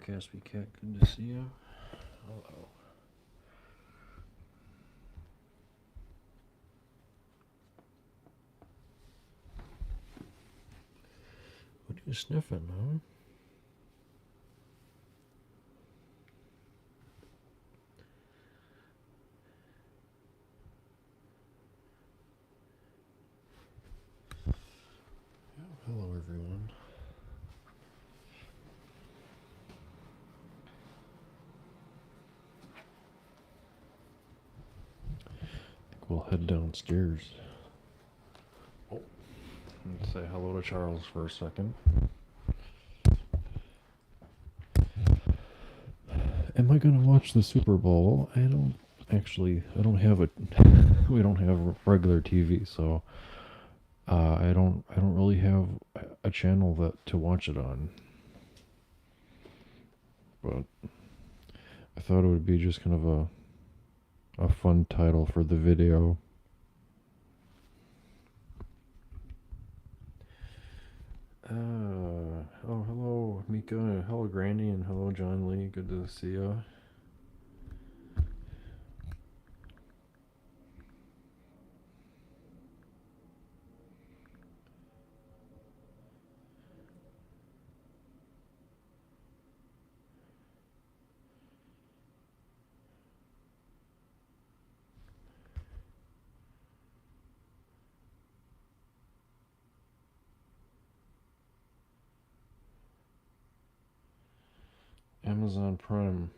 Caspy Cat, good to see you. Hello. What are you sniffing, huh? Hello, everyone. I think we'll head downstairs. Oh, let's say hello to Charles for a second. Am I gonna watch the Super Bowl? I don't have a. We don't have regular TV, so I don't really have a channel to watch it on. But I thought it would be just kind of a fun title for the video. Oh, hello, Mika. Hello, Granny, and hello, John Lee. Good to see ya. Amazon Prime.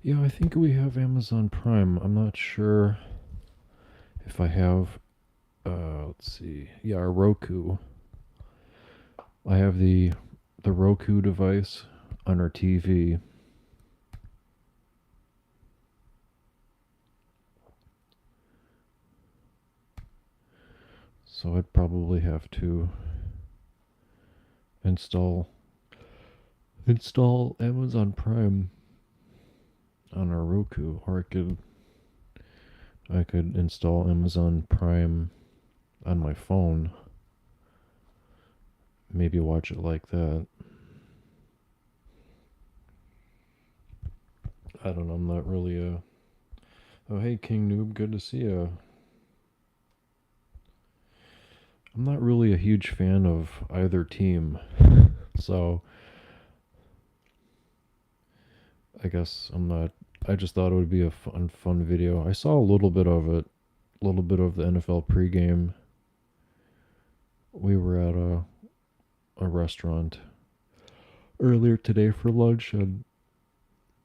Yeah, I think we have Amazon Prime. I'm not sure if I have. Let's see. Yeah, our Roku. I have the Roku device on our TV. So I'd probably have to install Amazon Prime on our Roku, or I could install Amazon Prime on my phone. Maybe watch it like that. I don't know, I'm not really a... Oh, hey, King Noob, good to see you. I'm not really a huge fan of either team, so I guess I'm not... I just thought it would be a fun video. I saw a little bit of it, a little bit of the NFL pregame. We were at a restaurant earlier today for lunch, and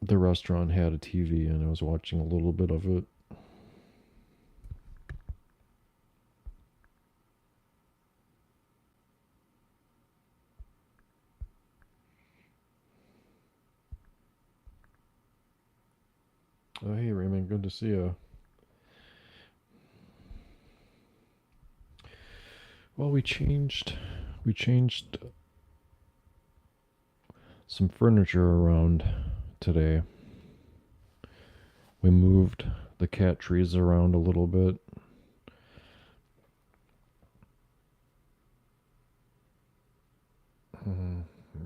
the restaurant had a TV, and I was watching a little bit of it. Oh, hey, Raymond, good to see you. Well, we changed some furniture around today. We moved the cat trees around a little bit.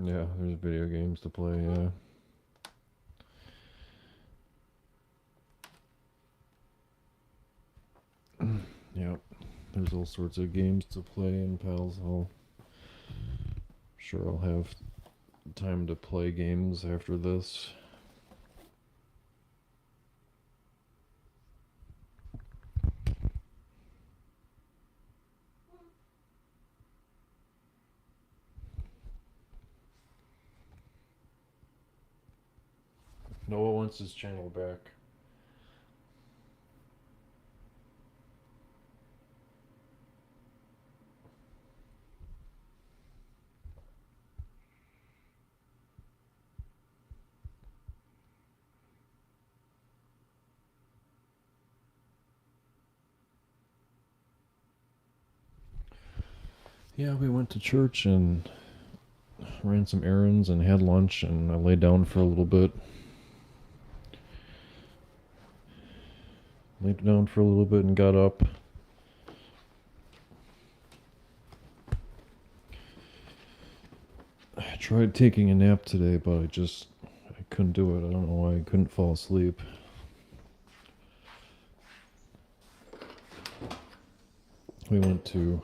Yeah, there's video games to play, yeah. Yep, there's all sorts of games to play in Pals. Sure I'll have time to play games after this. Noah wants his channel back. Yeah, we went to church and ran some errands and had lunch, and I laid down for a little bit. Laid down for a little bit and got up. I tried taking a nap today, but I couldn't do it. I don't know why I couldn't fall asleep. We went to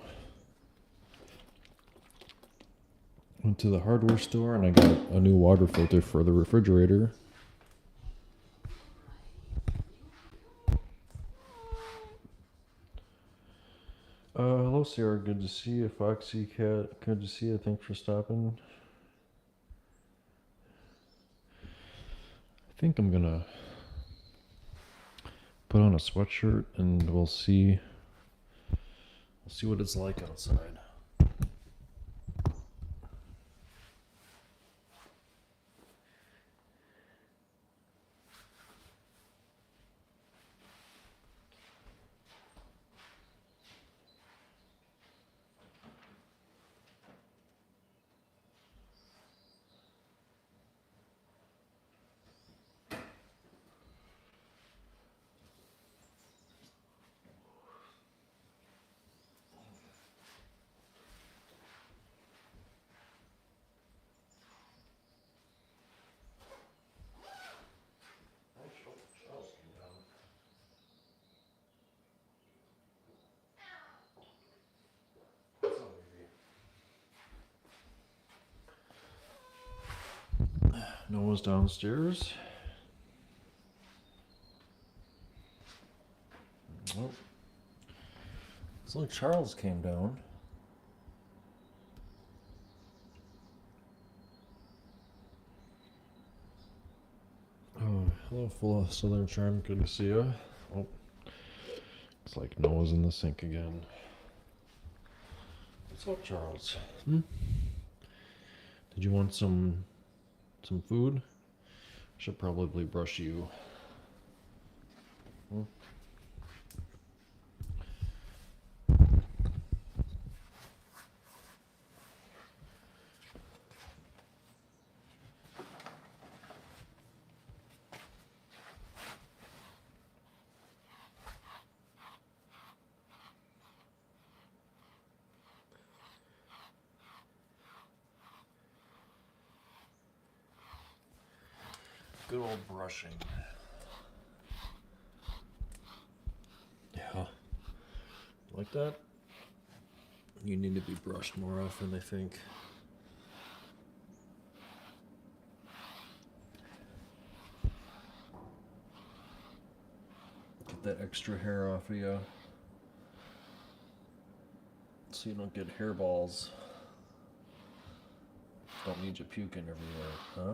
the hardware store and I got a new water filter for the refrigerator. Hello, Sarah. Good to see you. Foxy Cat, good to see you. Thanks for stopping. I think I'm gonna put on a sweatshirt and we'll see what it's like outside. Noah's downstairs. Oh. Looks like Charles came down. Oh, hello, full of Southern Charm. Good to see you. Oh, it's like Noah's in the sink again. What's up, Charles? Did you want some food? Should probably brush you. Good old brushing. Yeah. Like that? You need to be brushed more often, I think. Get that extra hair off of you. So you don't get hairballs. Don't need you puking everywhere, huh?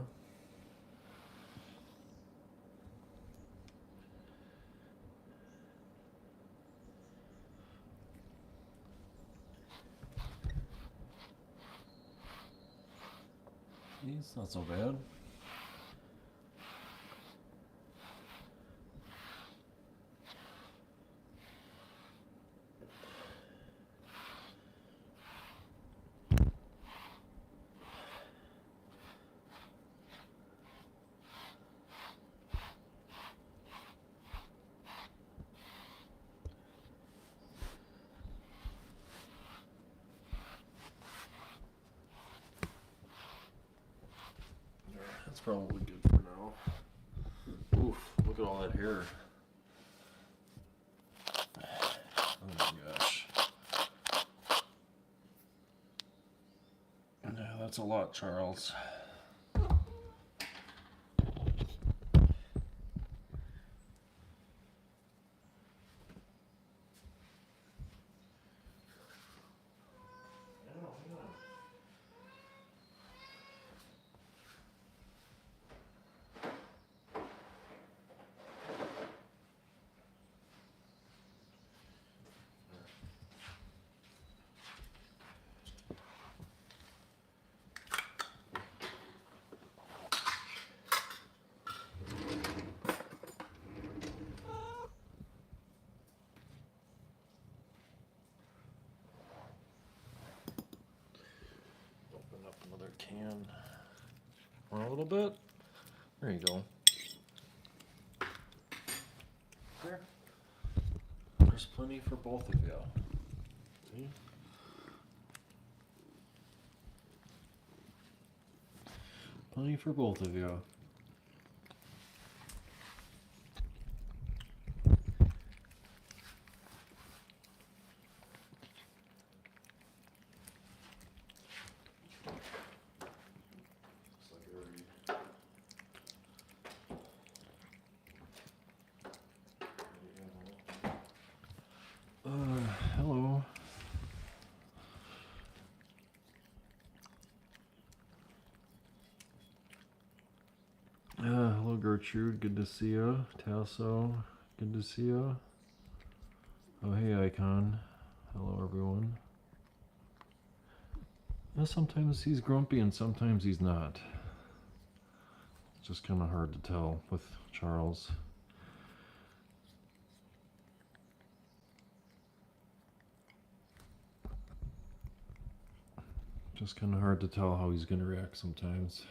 It's not so bad. That's probably good for now. Oof, look at all that hair. Oh my gosh. Yeah, that's a lot, Charles. Can run a little bit. There you go. There. There's plenty for both of you. See? Plenty for both of you. Hello. Hello Gertrude, good to see you. Tasso, good to see you. Oh hey Icon. Hello everyone. Sometimes he's grumpy and sometimes he's not. It's just kind of hard to tell with Charles. Just kind of hard to tell how he's going to react sometimes.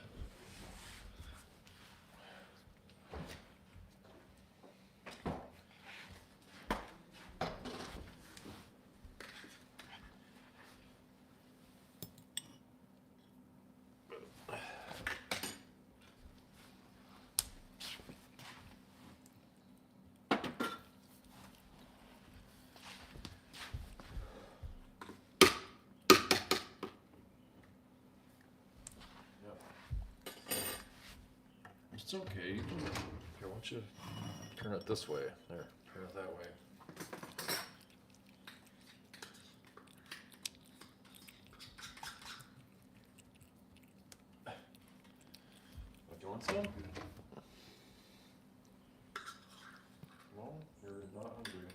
It's okay. Here, why don't you turn it this way? There, turn it that way. Do you want some? No, you're not hungry.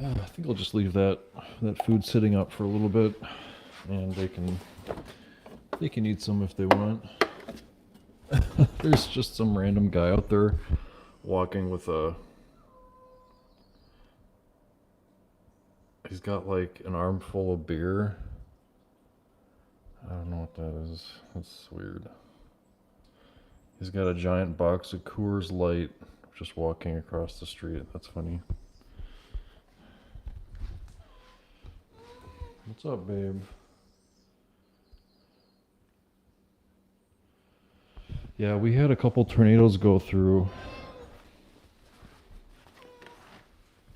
I think I'll just leave that food sitting up for a little bit, and they can eat some if they want. There's just some random guy out there walking with he's got like an armful of beer. I don't know what that is. That's weird. He's got a giant box of Coors Light just walking across the street. That's funny. What's up, babe? Yeah, we had a couple tornadoes go through.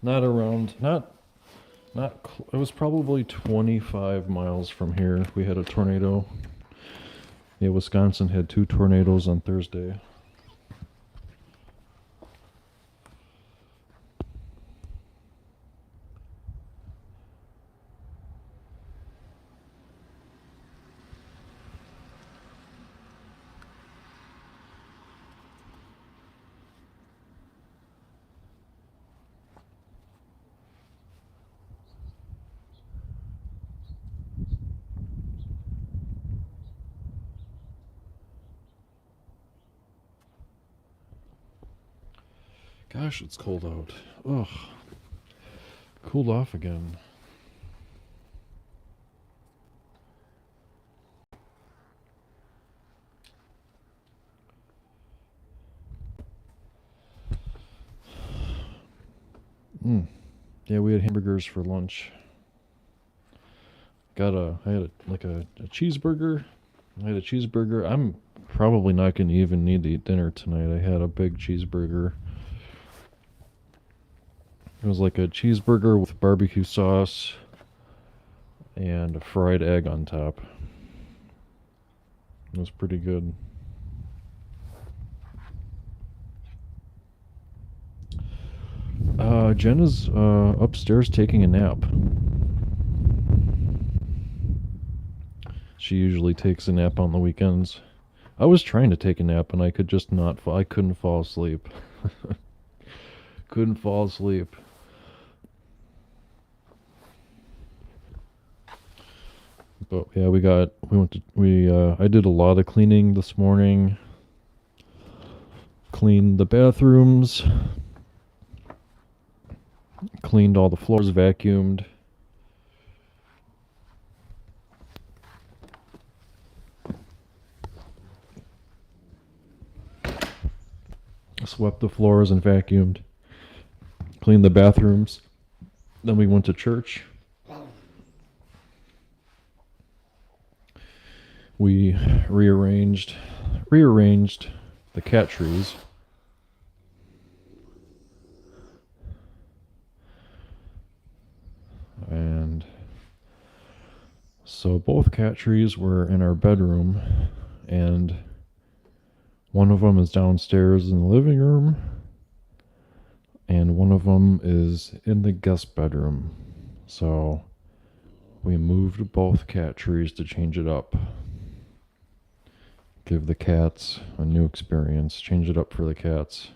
Not it was probably 25 miles from here. We had a tornado. Yeah, Wisconsin had 2 tornadoes on Thursday. Gosh, it's cold out. Ugh. Cooled off again. Yeah, we had hamburgers for lunch. I had a cheeseburger. I had a cheeseburger. I'm probably not going to even need to eat dinner tonight. I had a big cheeseburger. It was like a cheeseburger with barbecue sauce and a fried egg on top. It was pretty good. Jenna's upstairs taking a nap. She usually takes a nap on the weekends. I was trying to take a nap and I could just not I couldn't fall asleep. Couldn't fall asleep. So yeah, I did a lot of cleaning this morning. Cleaned the bathrooms, cleaned all the floors, vacuumed. Swept the floors and vacuumed. Cleaned the bathrooms. Then we went to church. We rearranged the cat trees. And so both cat trees were in our bedroom, and one of them is downstairs in the living room, and one of them is in the guest bedroom. So we moved both cat trees to change it up. Give the cats a new experience. Change it up for the cats.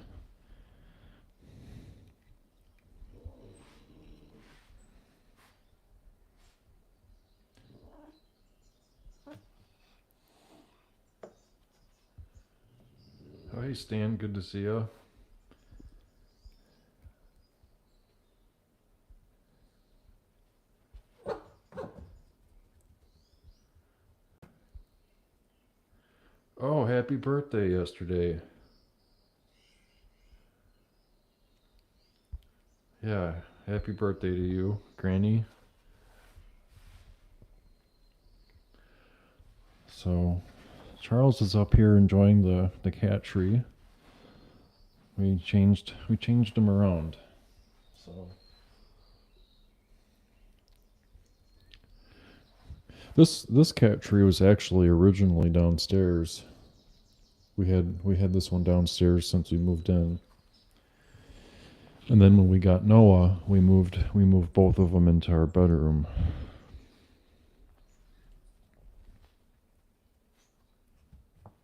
Hi, Stan. Good to see you. Oh, happy birthday yesterday. Yeah, happy birthday to you, Granny. So, Charles is up here enjoying the cat tree. We changed him around. So this cat tree was actually originally downstairs. We had this one downstairs since we moved in. And then when we got Noah, we moved both of them into our bedroom.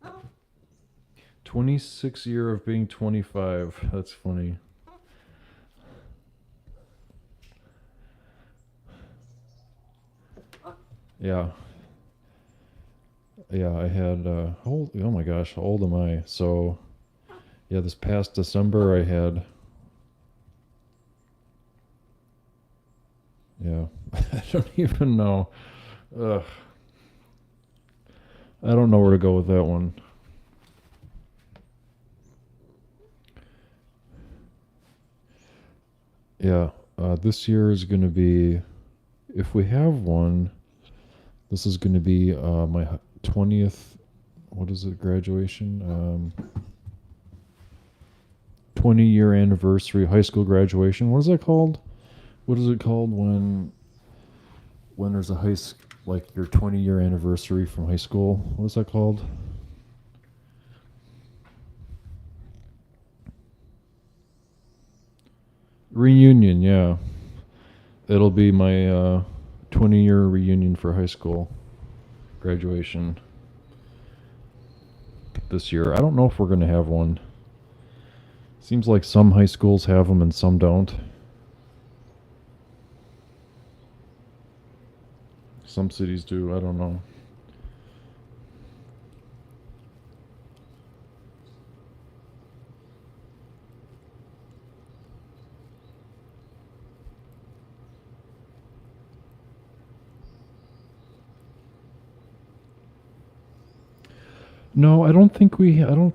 Oh. 26 year of being 25. That's funny. Yeah. Yeah, I had oh my gosh, how old am I? So yeah, this past December I had yeah. I don't even know. Ugh. I don't know where to go with that one. Yeah, this year is going to be, if we have one, this is going to be my 20th, what is it, graduation? 20-year anniversary high school graduation. What is that called? What is it called when there's a like your 20-year anniversary from high school? What is that called? Reunion, yeah. It'll be my 20-year reunion for high school graduation this year. I don't know if we're going to have one. Seems like some high schools have them and some don't. Some cities do, I don't know. No, I don't think we had a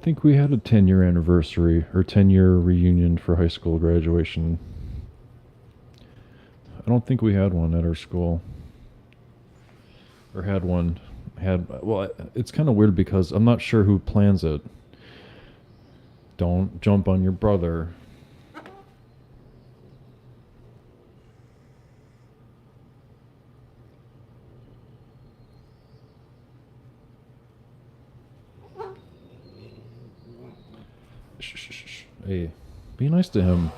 10-year anniversary or 10-year reunion for high school graduation. I don't think we had one at our school. Or had one. Well, it's kind of weird because I'm not sure who plans it. Don't jump on your brother. Shh, shh, shh, shh. Hey, be nice to him.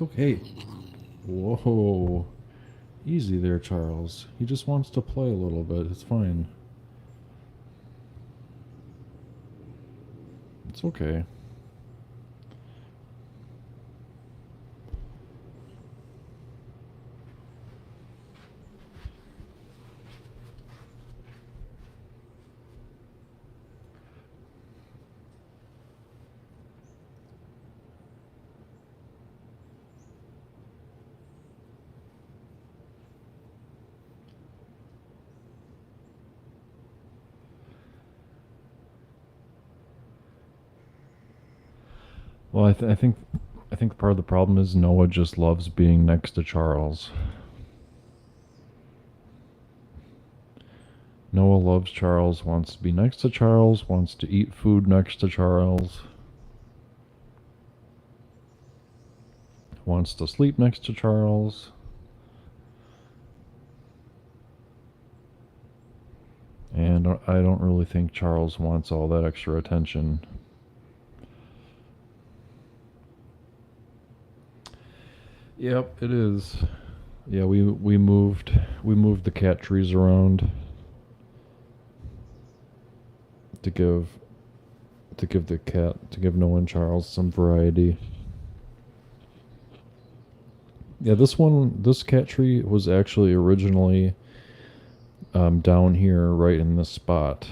It's okay. Whoa. Easy there, Charles. He just wants to play a little bit. It's fine. It's okay. Well, I think part of the problem is Noah just loves being next to Charles. Noah loves Charles, wants to be next to Charles, wants to eat food next to Charles, wants to sleep next to Charles. And I don't really think Charles wants all that extra attention. Yep, it is. Yeah, we moved the cat trees around to give Noah and Charles some variety. Yeah, this cat tree was actually originally down here, right in this spot.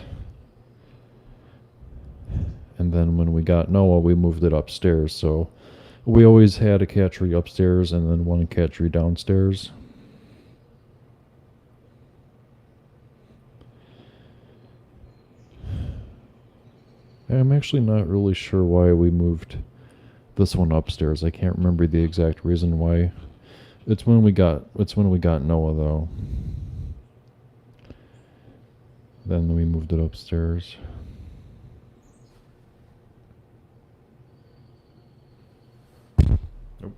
And then when we got Noah, we moved it upstairs. So we always had a cat tree upstairs and then one cat tree downstairs. I'm actually not really sure why we moved this one upstairs. I can't remember the exact reason why. It's when we got Noah though. Then we moved it upstairs. Nope.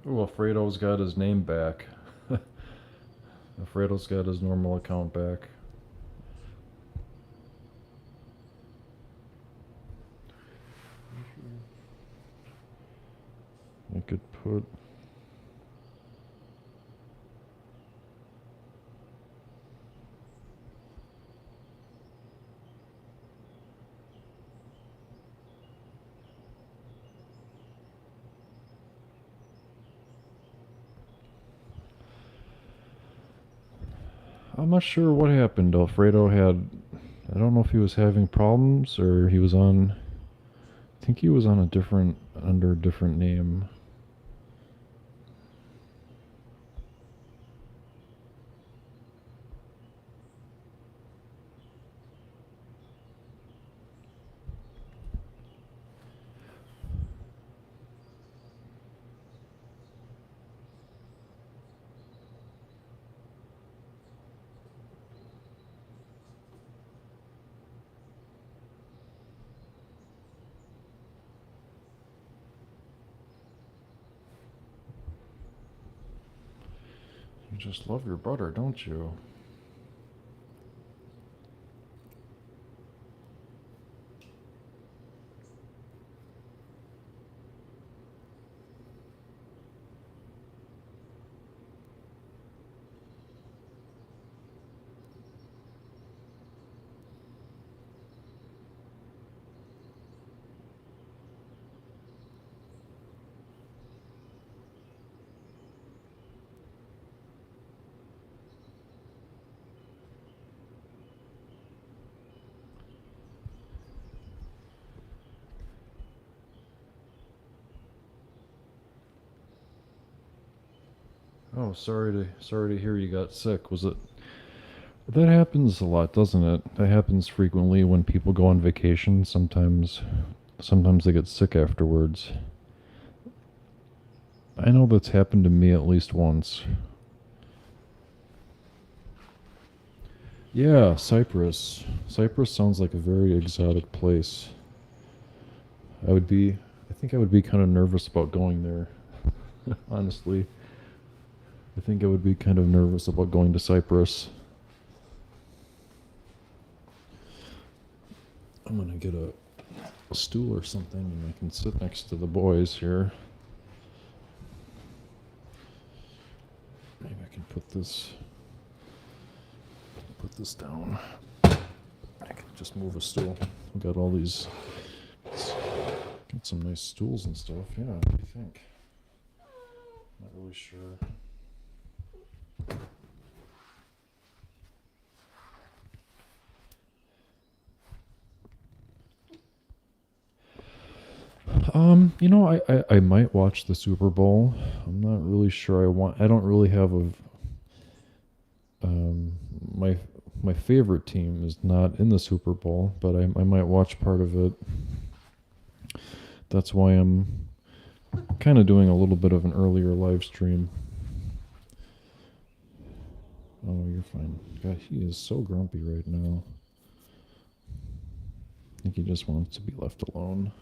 Oh, Alfredo's got his name back. Alfredo's got his normal account back. I could put... I'm not sure what happened. Alfredo had... I don't know if he was having problems or he was on... I think he was on under a different name. You just love your butter, don't you? Oh, sorry to hear you got sick. Was it... That happens a lot, doesn't it? That happens frequently when people go on vacation. Sometimes they get sick afterwards. I know that's happened to me at least once. Yeah, Cyprus. Cyprus sounds like a very exotic place. I think I would be kind of nervous about going there. Honestly, I think I would be kind of nervous about going to Cyprus. I'm gonna get a a stool or something and I can sit next to the boys here. Maybe I can put this down. I can just move a stool. We got all these, got some nice stools and stuff. Yeah, what do you think? Not really sure. You know, I might watch the Super Bowl. I'm not really sure I don't really have my favorite team is not in the Super Bowl, but I might watch part of it. That's why I'm kind of doing a little bit of an earlier live stream. Oh, you're fine. God, he is so grumpy right now. I think he just wants to be left alone.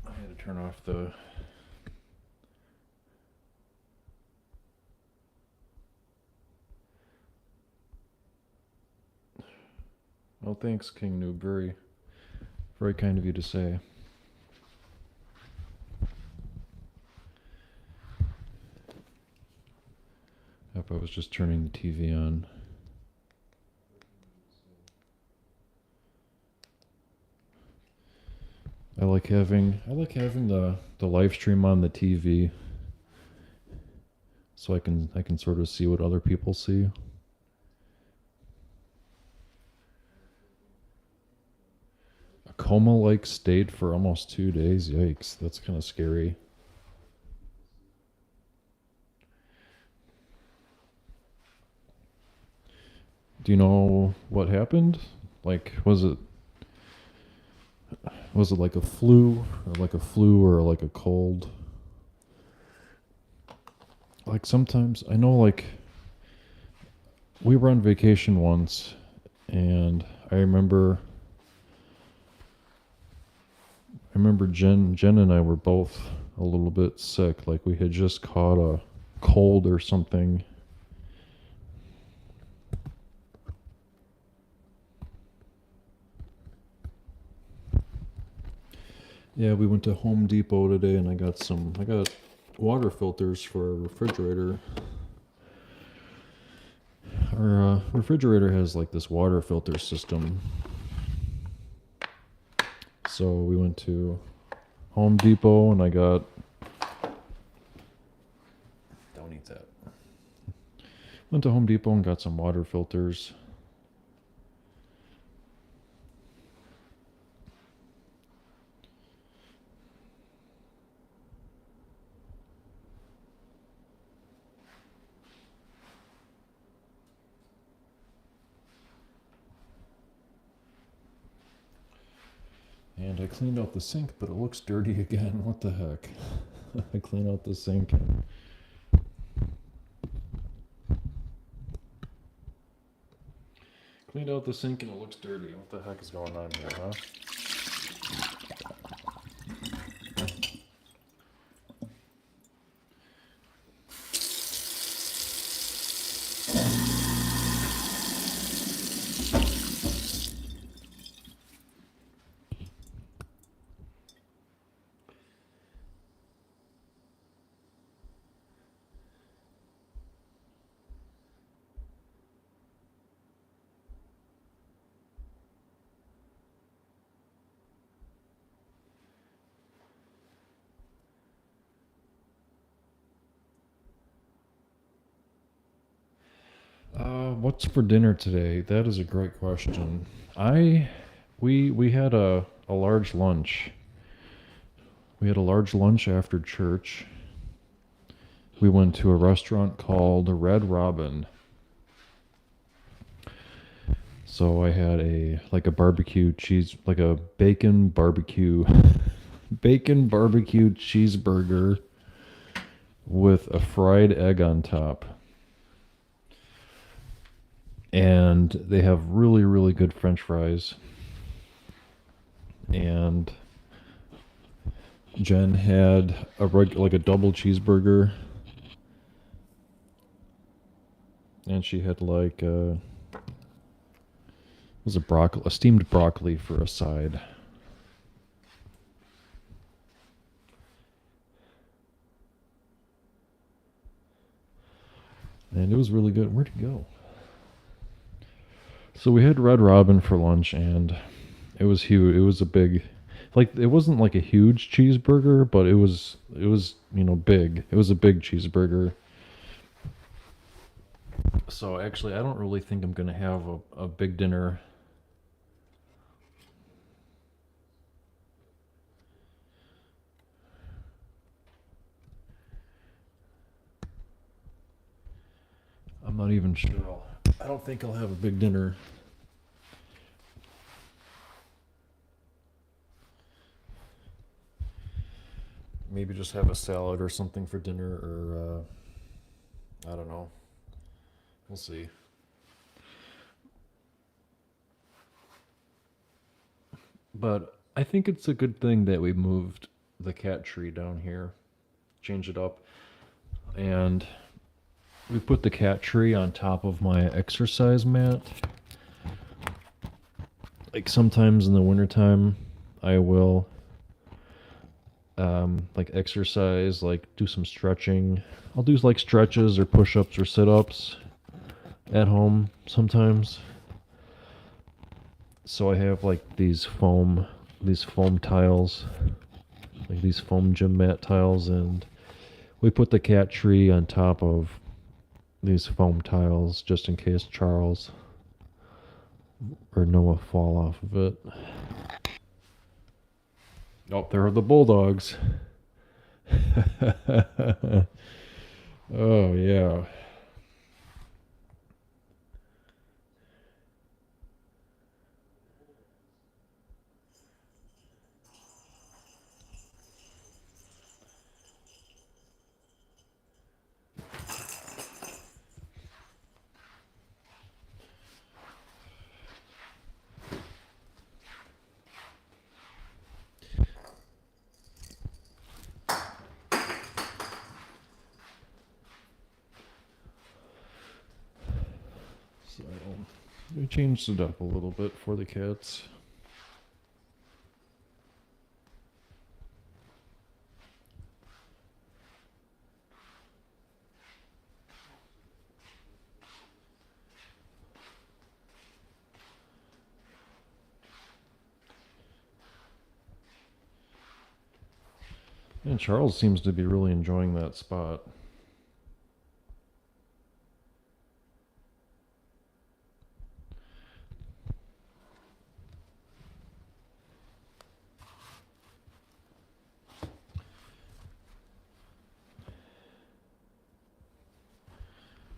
I had to turn off the... Well, thanks, King Noob. Very, very kind of you to say. Yep, I was just turning the TV on. I like having the live stream on the TV, so I can sort of see what other people see. A coma-like state for almost 2 days. Yikes, that's kind of scary. Do you know what happened? Like, was it like a flu, or like a cold? Like sometimes, I know, like, we were on vacation once, and I remember Jen and I were both a little bit sick, like we had just caught a cold or something. Yeah, we went to Home Depot today and I got water filters for our refrigerator. Our refrigerator has like this water filter system. So we went to Home Depot and I got... Don't eat that. Went to Home Depot and got some water filters. And I cleaned out the sink, but it looks dirty again. What the heck? I clean out the sink. Cleaned out the sink and it looks dirty. What the heck is going on here, huh? What's for dinner today? That is a great question. I we had a large lunch. We had a large lunch after church. We went to a restaurant called Red Robin. So I had a barbecue cheese, like a bacon barbecue cheeseburger with a fried egg on top. And they have really, really good French fries. And Jen had like a double cheeseburger, and she had like was a steamed broccoli for a side. And it was really good. Where'd it go? So we had Red Robin for lunch, and it was huge. It was a big, like it wasn't like a huge cheeseburger, but it was big. It was a big cheeseburger. So actually, I don't really think I'm gonna have a big dinner. I'm not even sure. I don't think I'll have a big dinner. Maybe just have a salad or something for dinner, or I don't know. We'll see. But I think it's a good thing that we moved the cat tree down here, change it up, and we put the cat tree on top of my exercise mat. Like sometimes in the wintertime, I will like exercise, like do some stretching. I'll do like stretches or push ups or sit ups at home sometimes. So I have like these foam tiles, like these foam gym mat tiles, and we put the cat tree on top of these foam tiles just in case Charles or Noah fall off of it. Oh, there are the bulldogs. Oh yeah. So we changed it up a little bit for the cats. And Charles seems to be really enjoying that spot.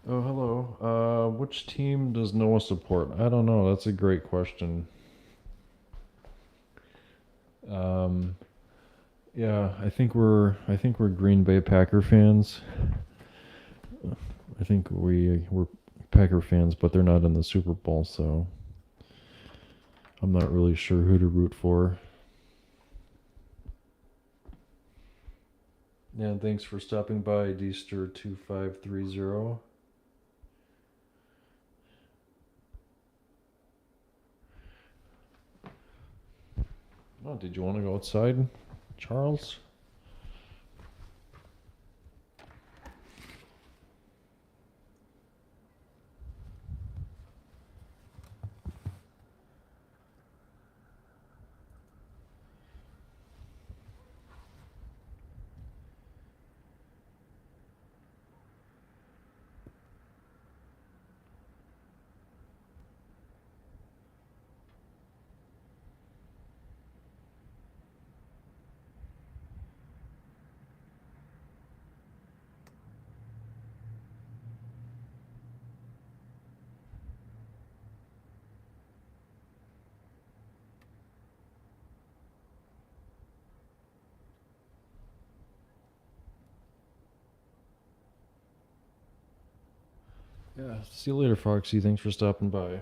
Oh, hello. Which team does Noah support? I don't know. That's a great question. Um, yeah, I think we're Green Bay Packer fans. I think we're Packer fans, but they're not in the Super Bowl, so I'm not really sure who to root for. Yeah, and thanks for stopping by, Deester2530. Oh, did you want to go outside, Charles? Yeah. See you later, Foxy. Thanks for stopping by.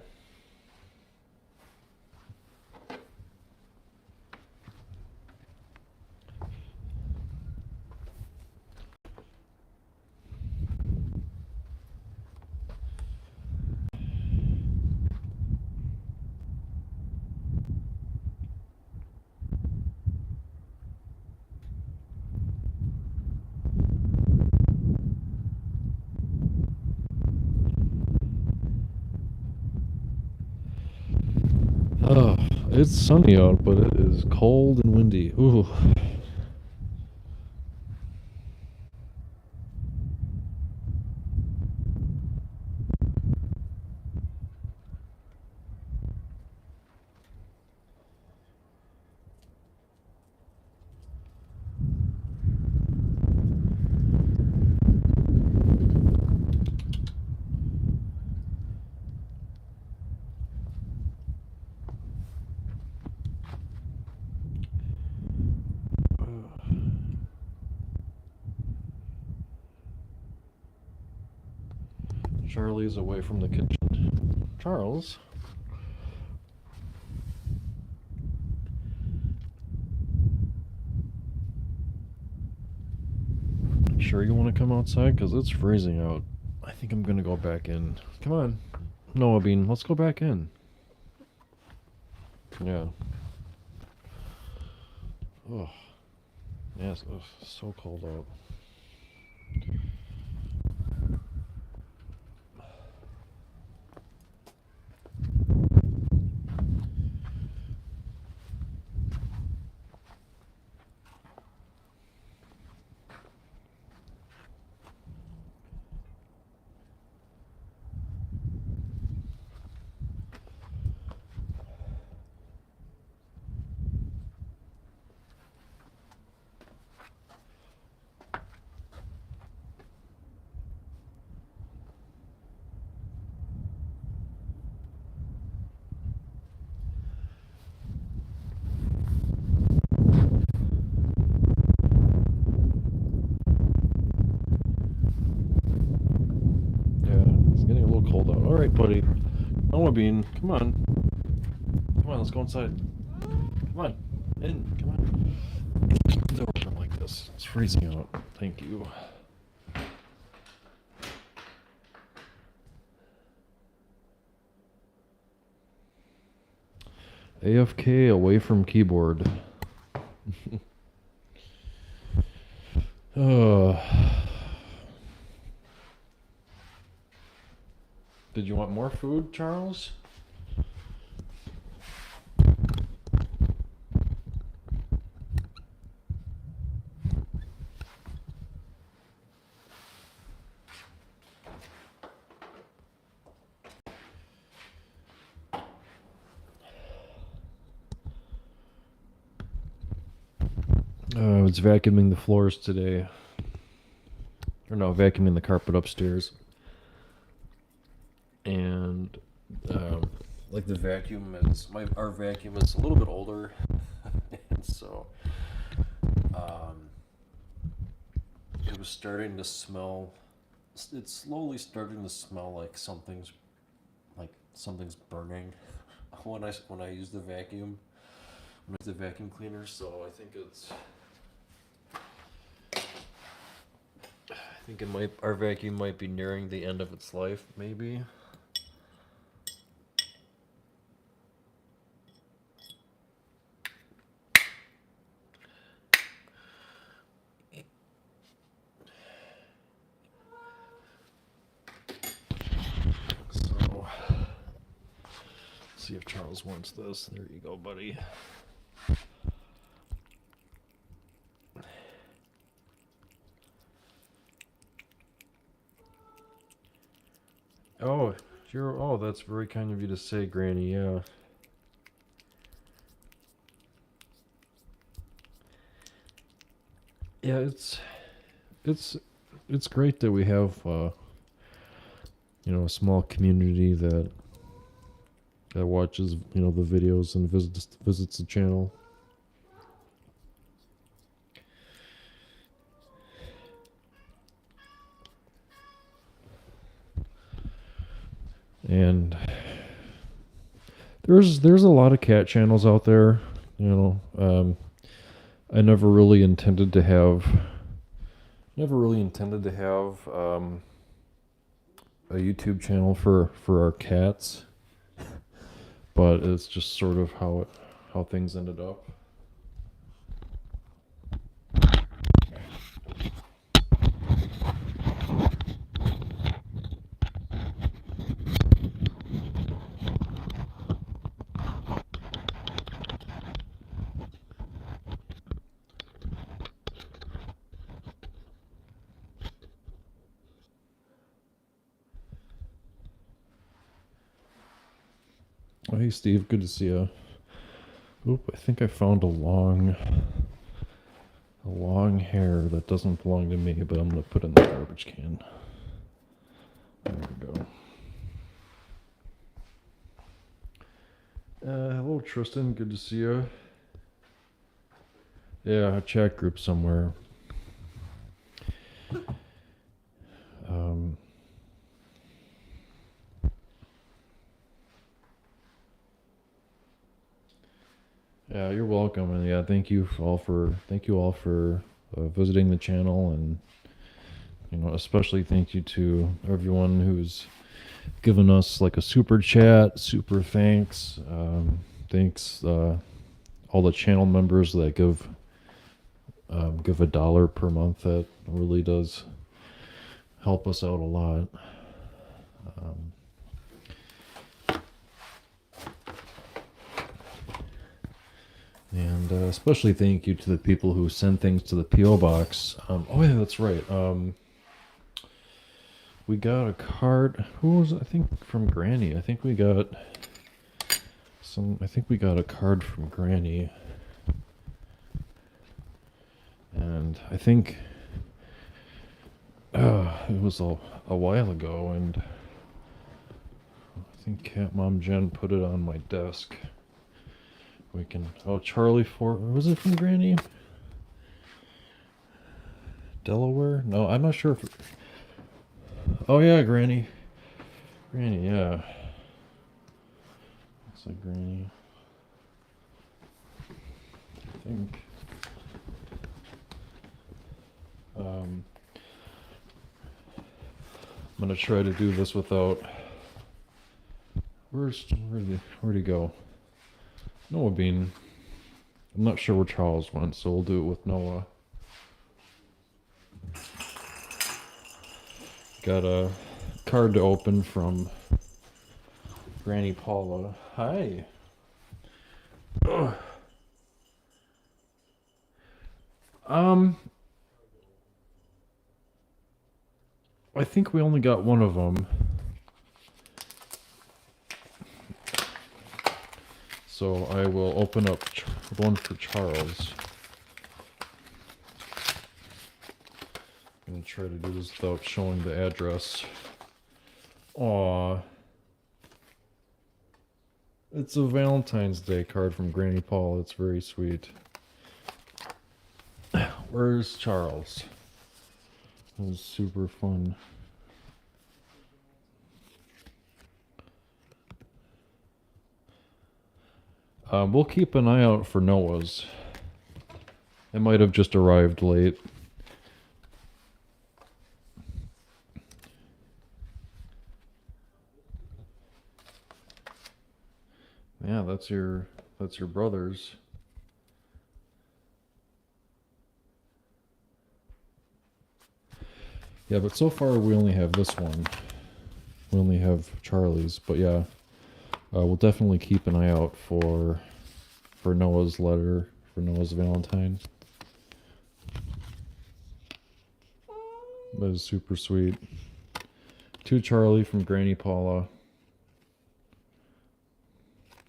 Oh, it's sunny out, but it is cold and windy. Ooh. Charlie's away from the kitchen. Charles? Sure you want to come outside? Because it's freezing out. I think I'm going to go back in. Come on. Noah Bean, let's go back in. Yeah. Oh. Yes, so cold out. Yeah, it's getting a little cold out. All right, buddy. Noah Bean, come on. Come on, let's go inside. Come on. In. Come on. Keep the door open like this. It's freezing out. Thank you. AFK away from keyboard. uh, did you want more food, Charles? I was vacuuming the floors today. Or no, vacuuming the carpet upstairs. And like the vacuum is our vacuum is a little bit older, and so it was starting to smell. It's slowly starting to smell like something's burning when I use the vacuum. When I use the vacuum cleaner, so I think our vacuum might be nearing the end of its life, maybe. So, see if Charles wants this. There you go, buddy. Oh, that's very kind of you to say, Granny. Yeah. Yeah, it's it's great that we have a small community that watches the videos and visits the channel. And there's a lot of cat channels out there. I never really intended to have a YouTube channel for our cats, but it's just sort of how things ended up. Oh, hey Steve, good to see you. Oop, I think I found a long hair that doesn't belong to me, but I'm gonna put it in the garbage can. There we go. Hello Tristan, good to see you. Yeah, a chat group somewhere. Yeah, you're welcome, and yeah, thank you all for visiting the channel, and especially thank you to everyone who's given us like a super chat, super thanks. Thanks all the channel members that give $1 per month. That really does help us out a lot. And especially thank you to the people who send things to the P.O. box. Oh yeah, that's right. We got a card. Who was it? I think from Granny. I think we got a card from Granny. And I think it was a while ago, and I think Cat Mom Jen put it on my desk. We can. Oh, Charlie Fort. Was it from Granny? Delaware? No, I'm not sure if. Oh yeah, Granny. Granny, yeah. Looks like Granny. I think. I'm gonna try to do this without. Where'd he go? Noah Bean. I'm not sure where Charles went, so we'll do it with Noah. Got a card to open from Granny Paula. Hi. Ugh. I think we only got one of them. So I will open up one for Charles. I'm gonna try to do this without showing the address. Aww. It's a Valentine's Day card from Granny Paul. It's very sweet. Where's Charles? That was super fun. We'll keep an eye out for Noah's. It might have just arrived late. Yeah, that's your brother's. Yeah, but so far we only have this one. We only have Charlie's, but yeah, we'll definitely keep an eye out for Noah's letter, for Noah's Valentine. That is super sweet. To Charlie from Granny Paula.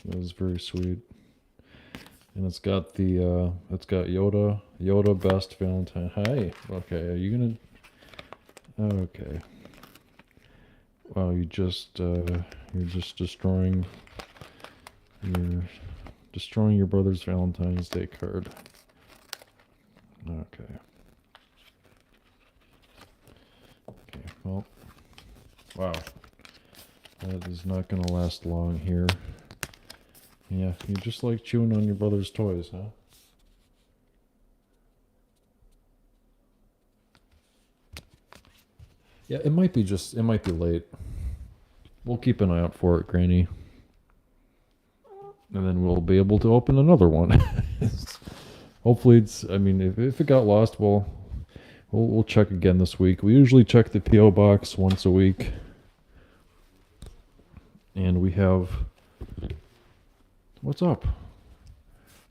That was very sweet. And it's got Yoda best Valentine. Hi. Okay, are you gonna? Okay. Wow, you're just destroying your brother's Valentine's Day card. Okay. Okay, well. Wow. That is not going to last long here. Yeah, you just like chewing on your brother's toys, huh? Yeah, it might be late. We'll keep an eye out for it, Granny. And then we'll be able to open another one. Hopefully if it got lost, we'll check again this week. We usually check the P.O. box once a week. And we have... What's up?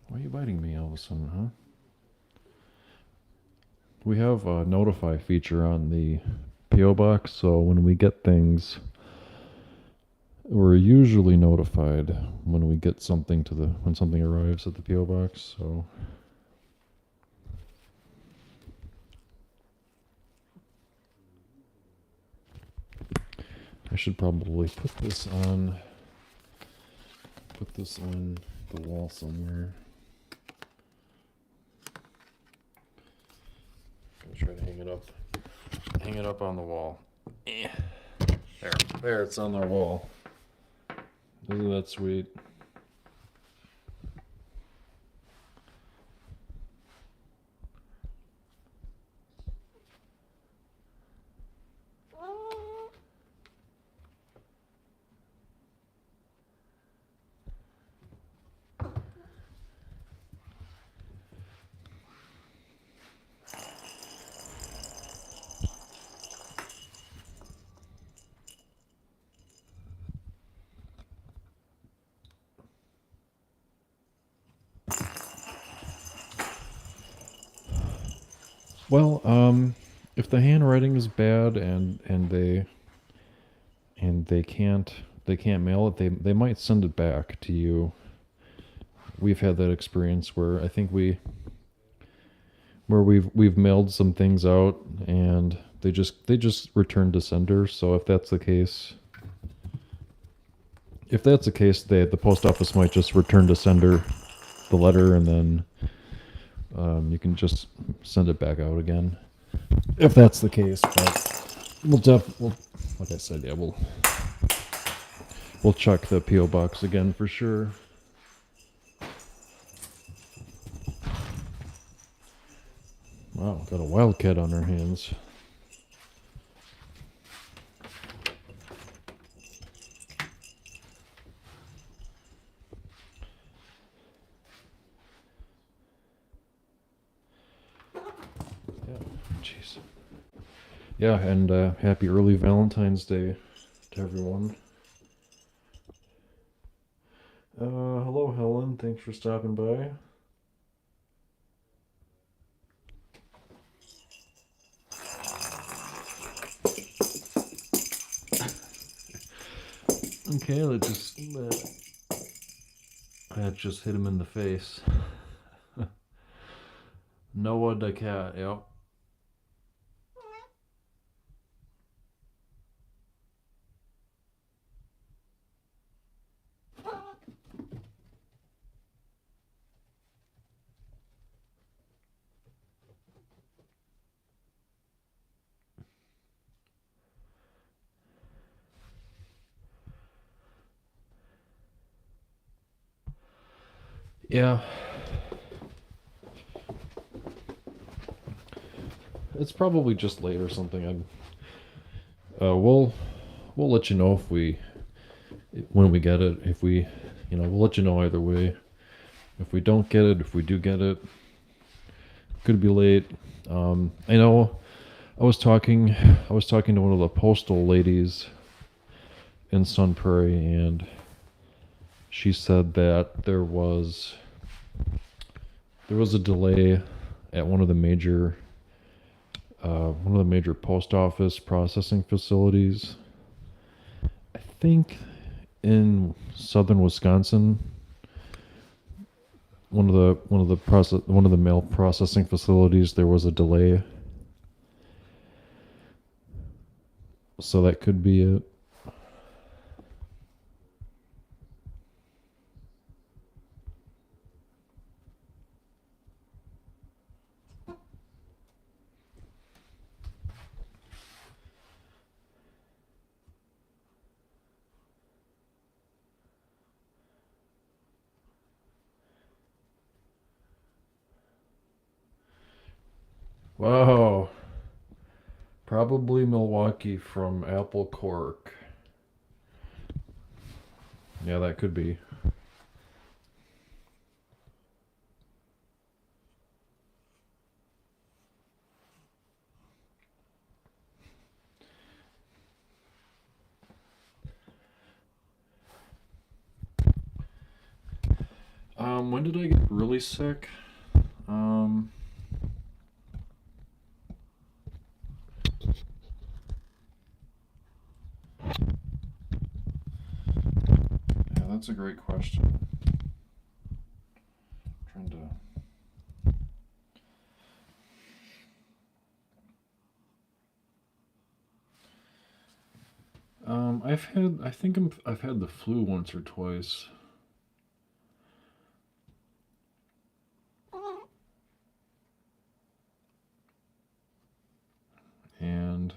Why are you biting me all of a sudden, huh? We have a notify feature on the P.O. box, so when we get things, we're usually notified when we get something when something arrives at the P.O. box, so... I should probably put this on the wall somewhere. I'll try to hang it up on the wall. There, it's on our wall. Isn't that sweet? Well, if the handwriting is bad and they can't mail it, they might send it back to you. We've had that experience where I think we've mailed some things out and they just return to sender. So if that's the case, the post office might just return to sender the letter, and then you can just send it back out again. If that's the case, but like I said, yeah, we'll check the P.O. box again for sure. Wow, got a wildcat on our hands. Jeez. Yeah, and happy early Valentine's Day to everyone. Hello, Helen. Thanks for stopping by. Okay, that just hit him in the face. Noah the cat, yep. Yeah. It's probably just late or something. We'll let you know when we get it. If we'll let you know either way. If we don't get it, if we do get it, could be late. I know. I was talking to one of the postal ladies in Sun Prairie, and she said that there was a delay at one of the major post office processing facilities. I think in southern Wisconsin, one of the mail processing facilities, there was a delay. So that could be it. Wow. Probably Milwaukee from Apple Cork. Yeah, that could be. When did I get really sick? Um, yeah, that's a great question. I'm trying to. I've had the flu once or twice, and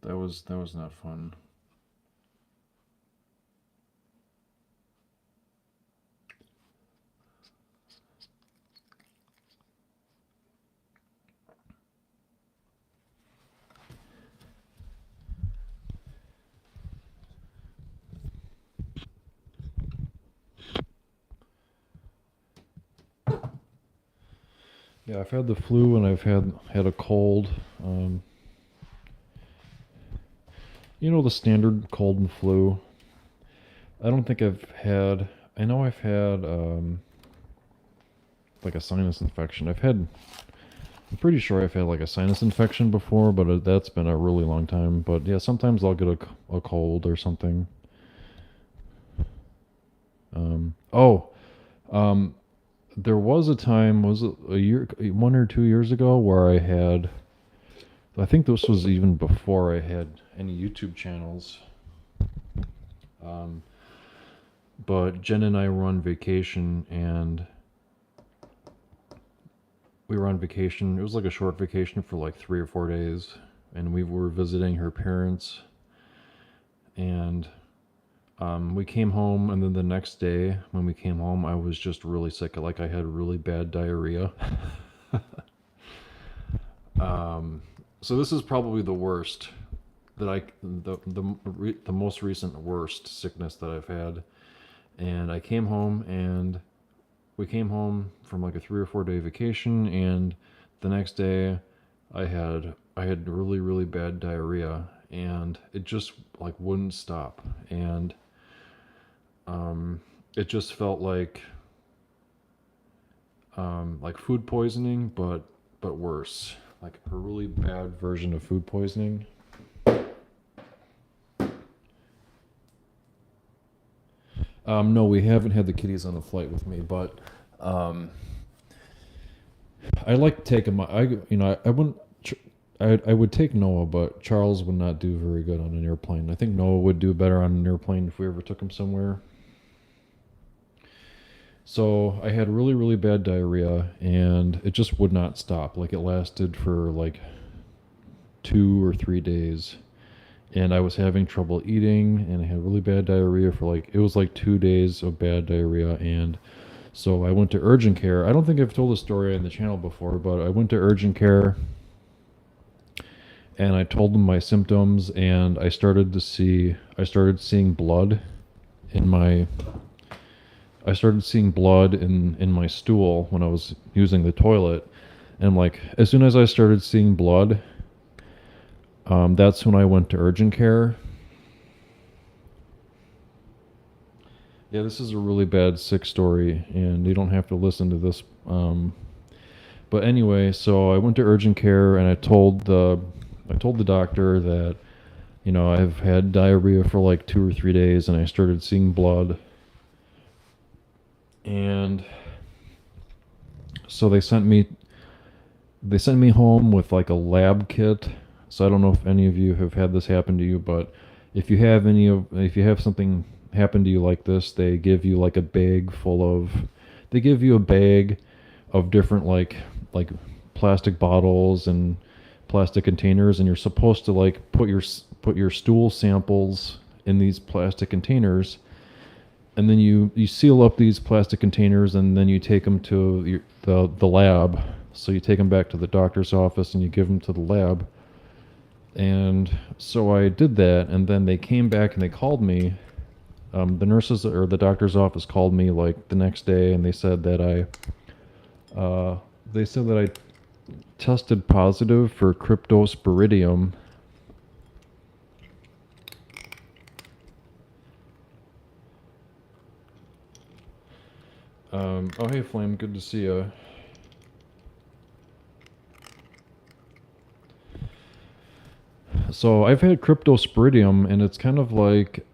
that was not fun. Yeah, I've had the flu and I've had a cold. Um, the standard cold and flu. I don't think I've had. I know I've had like a sinus infection. I'm pretty sure I've had like a sinus infection before, but that's been a really long time. But yeah, sometimes I'll get a cold or something. Oh, um, there was a time, was it a year, 1 or 2 years ago, where I had. I think this was even before I had any YouTube channels. Um, but Jen and I were on vacation, and we were on vacation. It was like a short vacation for like 3 or 4 days, and we were visiting her parents. And we came home, and then the next day when we came home, I was just really sick. Like I had really bad diarrhea. So this is probably the worst that the most recent worst sickness that I've had. And I came home, and we came home from like a 3 or 4 day vacation, and the next day I had really really bad diarrhea, and it just like wouldn't stop, and it just felt like food poisoning, but worse, like a really bad version of food poisoning. No, we haven't had the kitties on the flight with me, but um, I like to take them. I wouldn't. I would take Noah, but Charles would not do very good on an airplane. I think Noah would do better on an airplane if we ever took him somewhere. So I had really, really bad diarrhea, and it just would not stop. Like it lasted for like 2 or 3 days, and I was having trouble eating, and I had really bad diarrhea for like it was like 2 days of bad diarrhea, and so I went to urgent care. I don't think I've told the story on the channel before, but I went to urgent care and I told them my symptoms, and I started seeing blood in my I started seeing blood in my stool when I was using the toilet. And like as soon as I started seeing blood, that's when I went to urgent care. Yeah, this is a really bad sick story, and you don't have to listen to this. But anyway, so I went to urgent care, and I told the doctor that I've had diarrhea for like 2 or 3 days, and I started seeing blood, and so they sent me home with like a lab kit. So I don't know if any of you have had this happen to you, but if you have something happen to you like this, they give you a bag of different like plastic bottles and plastic containers, and you're supposed to like put your stool samples in these plastic containers, and then you seal up these plastic containers, and then you take them to the lab. So you take them back to the doctor's office and you give them to the lab. And so I did that, and then they came back and they called me. The nurses or the doctor's office called me like the next day, and they said that I tested positive for cryptosporidium. Oh, hey, Flame, good to see you. So I've had cryptosporidium, and it's kind of like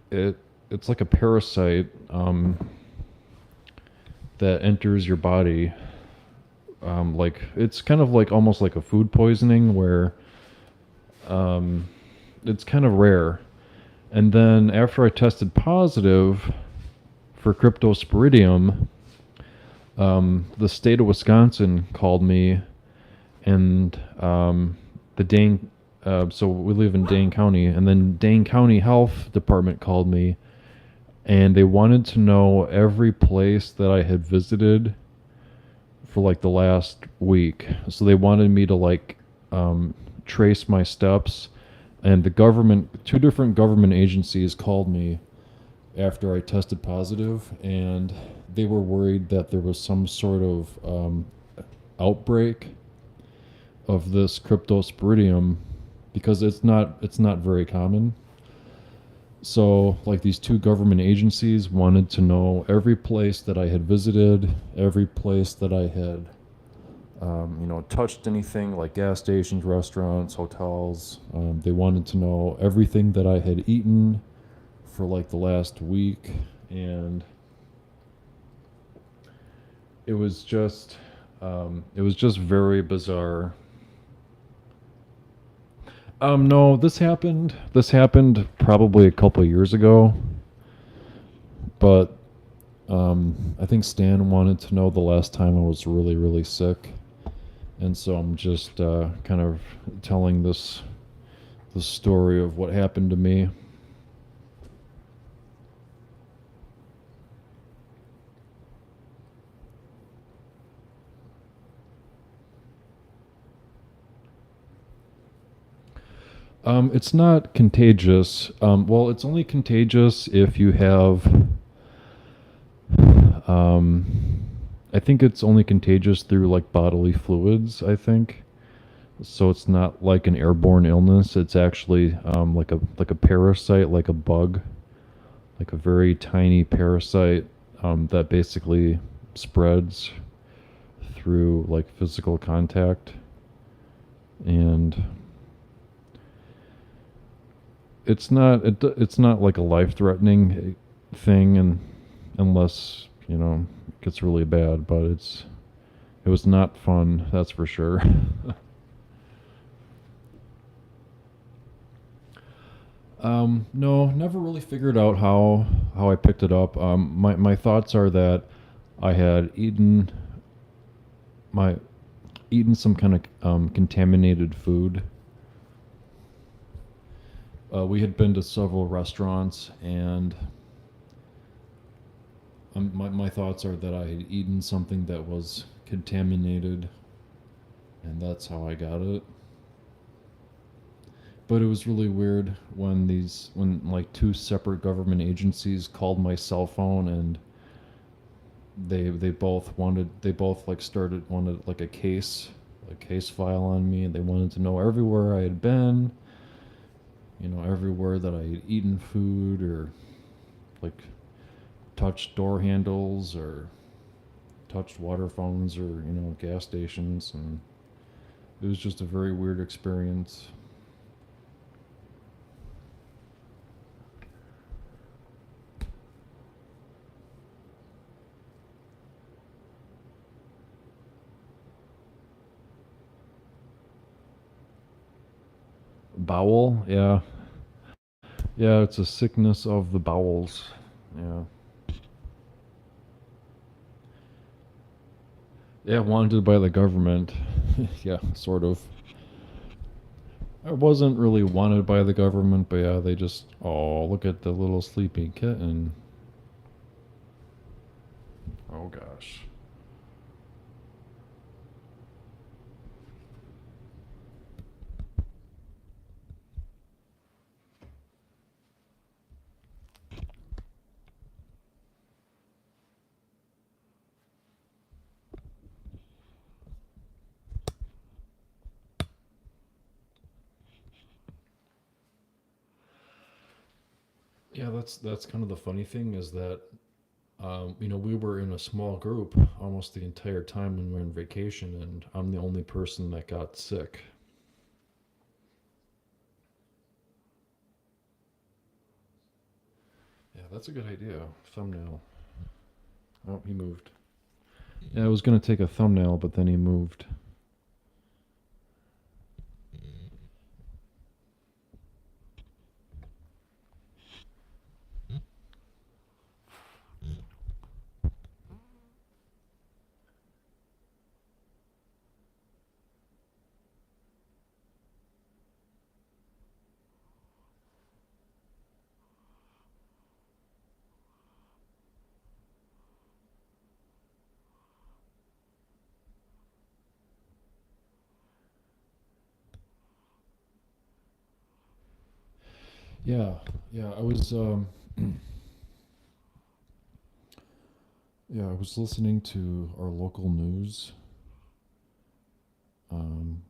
it's like a parasite that enters your body. Like it's kind of like almost like a food poisoning where it's kind of rare. And then after I tested positive for cryptosporidium, the state of Wisconsin called me, and the Dane. So we live in Dane County, and then Dane County Health Department called me, and they wanted to know every place that I had visited for like the last week. So they wanted me to like trace my steps, and the government, two different government agencies called me after I tested positive, and they were worried that there was some sort of outbreak of this cryptosporidium because it's not very common. So like these two government agencies wanted to know every place that I had visited, every place that I had touched anything like gas stations, restaurants, hotels. They wanted to know everything that I had eaten for like the last week, and it was just very bizarre. No, this happened. This happened probably a couple of years ago, but I think Stan wanted to know the last time I was really, really sick, and so I'm just kind of telling the story of what happened to me. It's not contagious. Well, it's only contagious if you have. I think it's only contagious through like bodily fluids, I think. So it's not like an airborne illness. It's actually like a parasite, like a bug, like a very tiny parasite that basically spreads through like physical contact, and it's not like a life-threatening thing, and unless it gets really bad, but it was not fun, that's for sure. No, never really figured out how I picked it up. My thoughts are that I had my eaten some kind of contaminated food. We had been to several restaurants, and my thoughts are that I had eaten something that was contaminated, and that's how I got it. But it was really weird when like two separate government agencies called my cell phone, and they both like wanted like a case file on me, and they wanted to know everywhere I had been, everywhere that I had eaten food, or like touched door handles, or touched water fountains, or gas stations, and it was just a very weird experience. Bowel, yeah. Yeah, it's a sickness of the bowels. Yeah. Yeah, wanted by the government. Yeah, sort of. I wasn't really wanted by the government, but yeah, they just, oh, look at the little sleeping kitten. Oh gosh. Yeah, that's kind of the funny thing is that we were in a small group almost the entire time when we were on vacation, and I'm the only person that got sick. Yeah, that's a good idea. Thumbnail. Oh, he moved. Yeah, I was gonna take a thumbnail, but then he moved. Yeah, yeah. Yeah, I was listening to our local news. Um,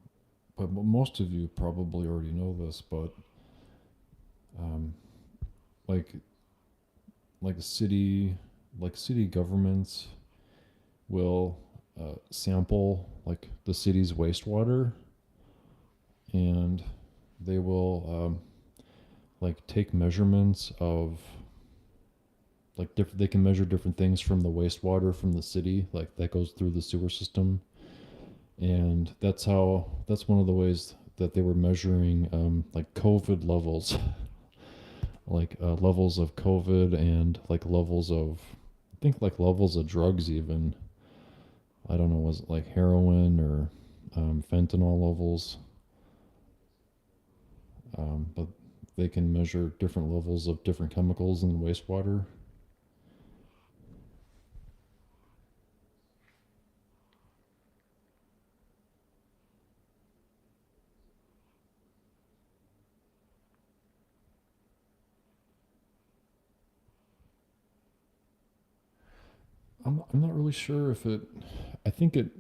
but most of you probably already know this, but um, like like city city governments will sample like the city's wastewater, and they will like take measurements of they can measure different things from the wastewater from the city like that goes through the sewer system, and that's one of the ways that they were measuring like COVID levels, like levels of COVID and like levels of I think like levels of drugs even. I don't know, was it like heroin or fentanyl levels? But they can measure different levels of different chemicals in wastewater. I'm not really sure if it. I think it.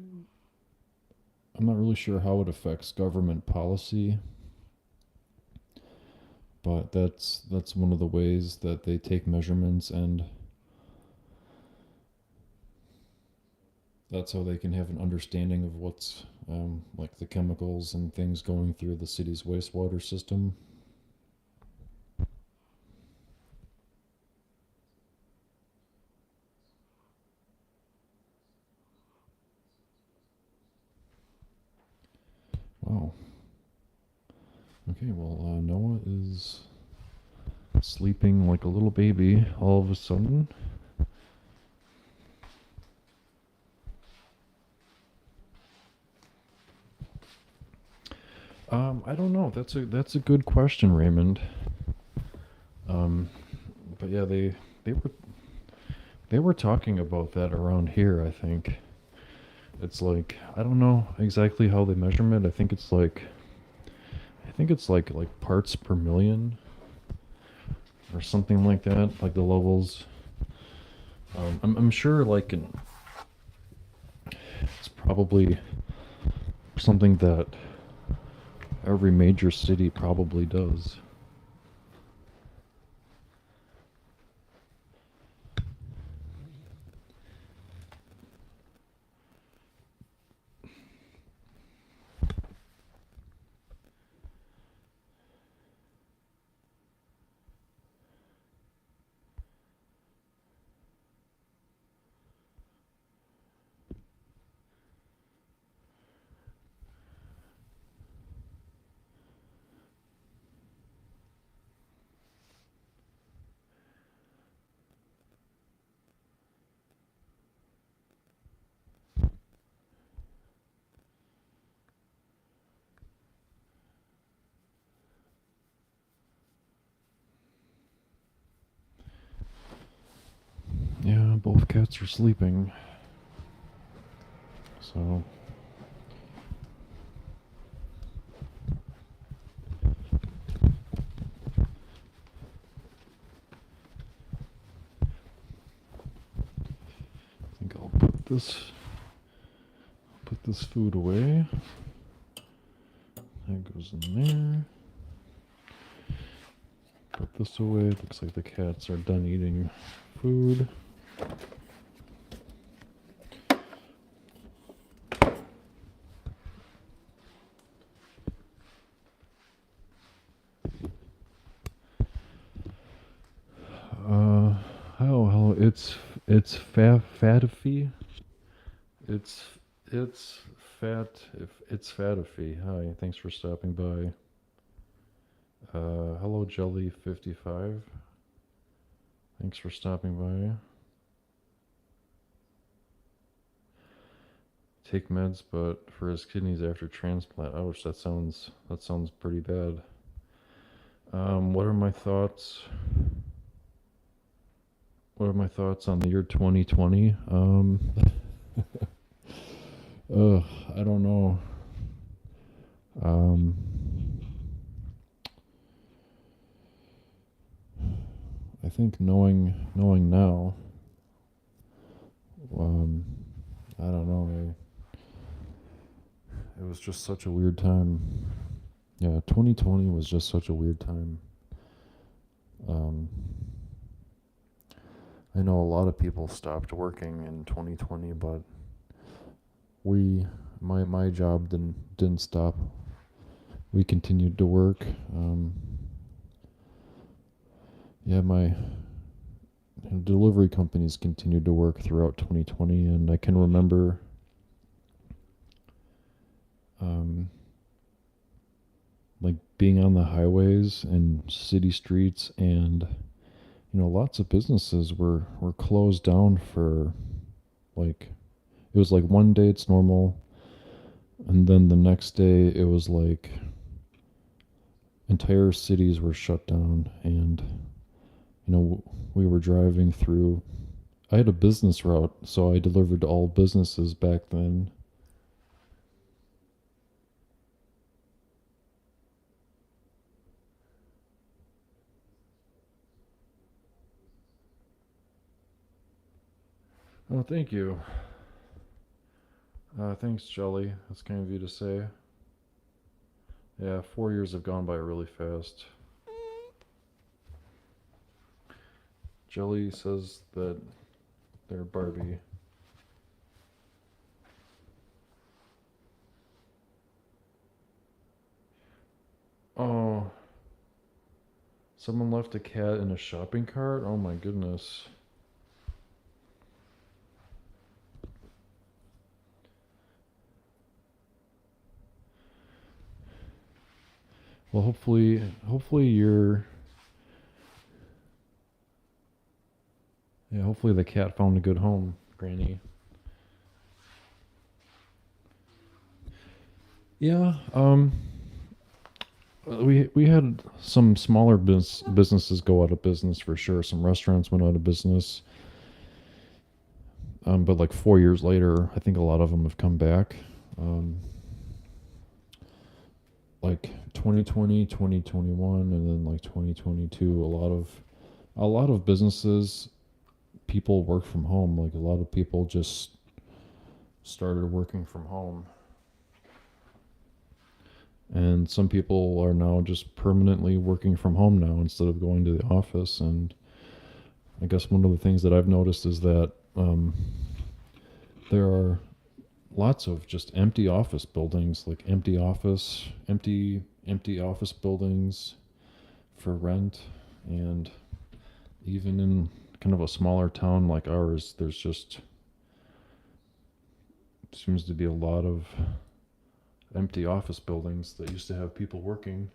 I'm not really sure how it affects government policy, but that's one of the ways that they take measurements, and that's how they can have an understanding of what's like the chemicals and things going through the city's wastewater system. Wow. Okay, well, Noah is sleeping like a little baby all of a sudden. I don't know. That's a good question, Raymond. Um, but yeah, they were they were talking about that around here. I think it's like I don't know exactly how they measure it. I think it's like parts per million or something like that. Like the levels. I'm sure it's probably something that every major city probably does. Yeah, both cats are sleeping. So I think I'll put this food away. That goes in there. Put this away. Looks like the cats are done eating food. Hello. It's Fatify. It's Fatify. Hi, thanks for stopping by. Hello, Jelly55. Thanks for stopping by. Take meds, but for his kidneys after transplant. Ouch, that sounds pretty bad. What are my thoughts? What are my thoughts on the year 2020? I don't know. I think knowing now, I don't know. It was just such a weird time. Yeah, 2020 was just such a weird time. I know a lot of people stopped working in 2020, but my job didn't stop. We continued to work. My delivery companies continued to work throughout 2020, and I can remember like being on the highways and city streets, and lots of businesses were closed down for like, it was like one day it's normal, and then the next day it was like entire cities were shut down. And we were driving through, I had a business route, so I delivered to all businesses back then. Oh, thank you. Thanks, Jelly. That's kind of you to say. Yeah, 4 years have gone by really fast. Jelly says that they're Barbie. Oh, someone left a cat in a shopping cart? Oh my goodness. Well, hopefully hopefully the cat found a good home, Granny. Yeah, we had some smaller businesses go out of business for sure. Some restaurants went out of business. But like 4 years later, I think a lot of them have come back. Like 2020, 2021, and then like 2022, a lot of businesses, people work from home. Like a lot of people just started working from home. And some people are now just permanently working from home now instead of going to the office. And I guess one of the things that I've noticed is that there are lots of just empty office buildings, like empty office buildings for rent. And even in kind of a smaller town like ours, there's just seems to be a lot of empty office buildings that used to have people working.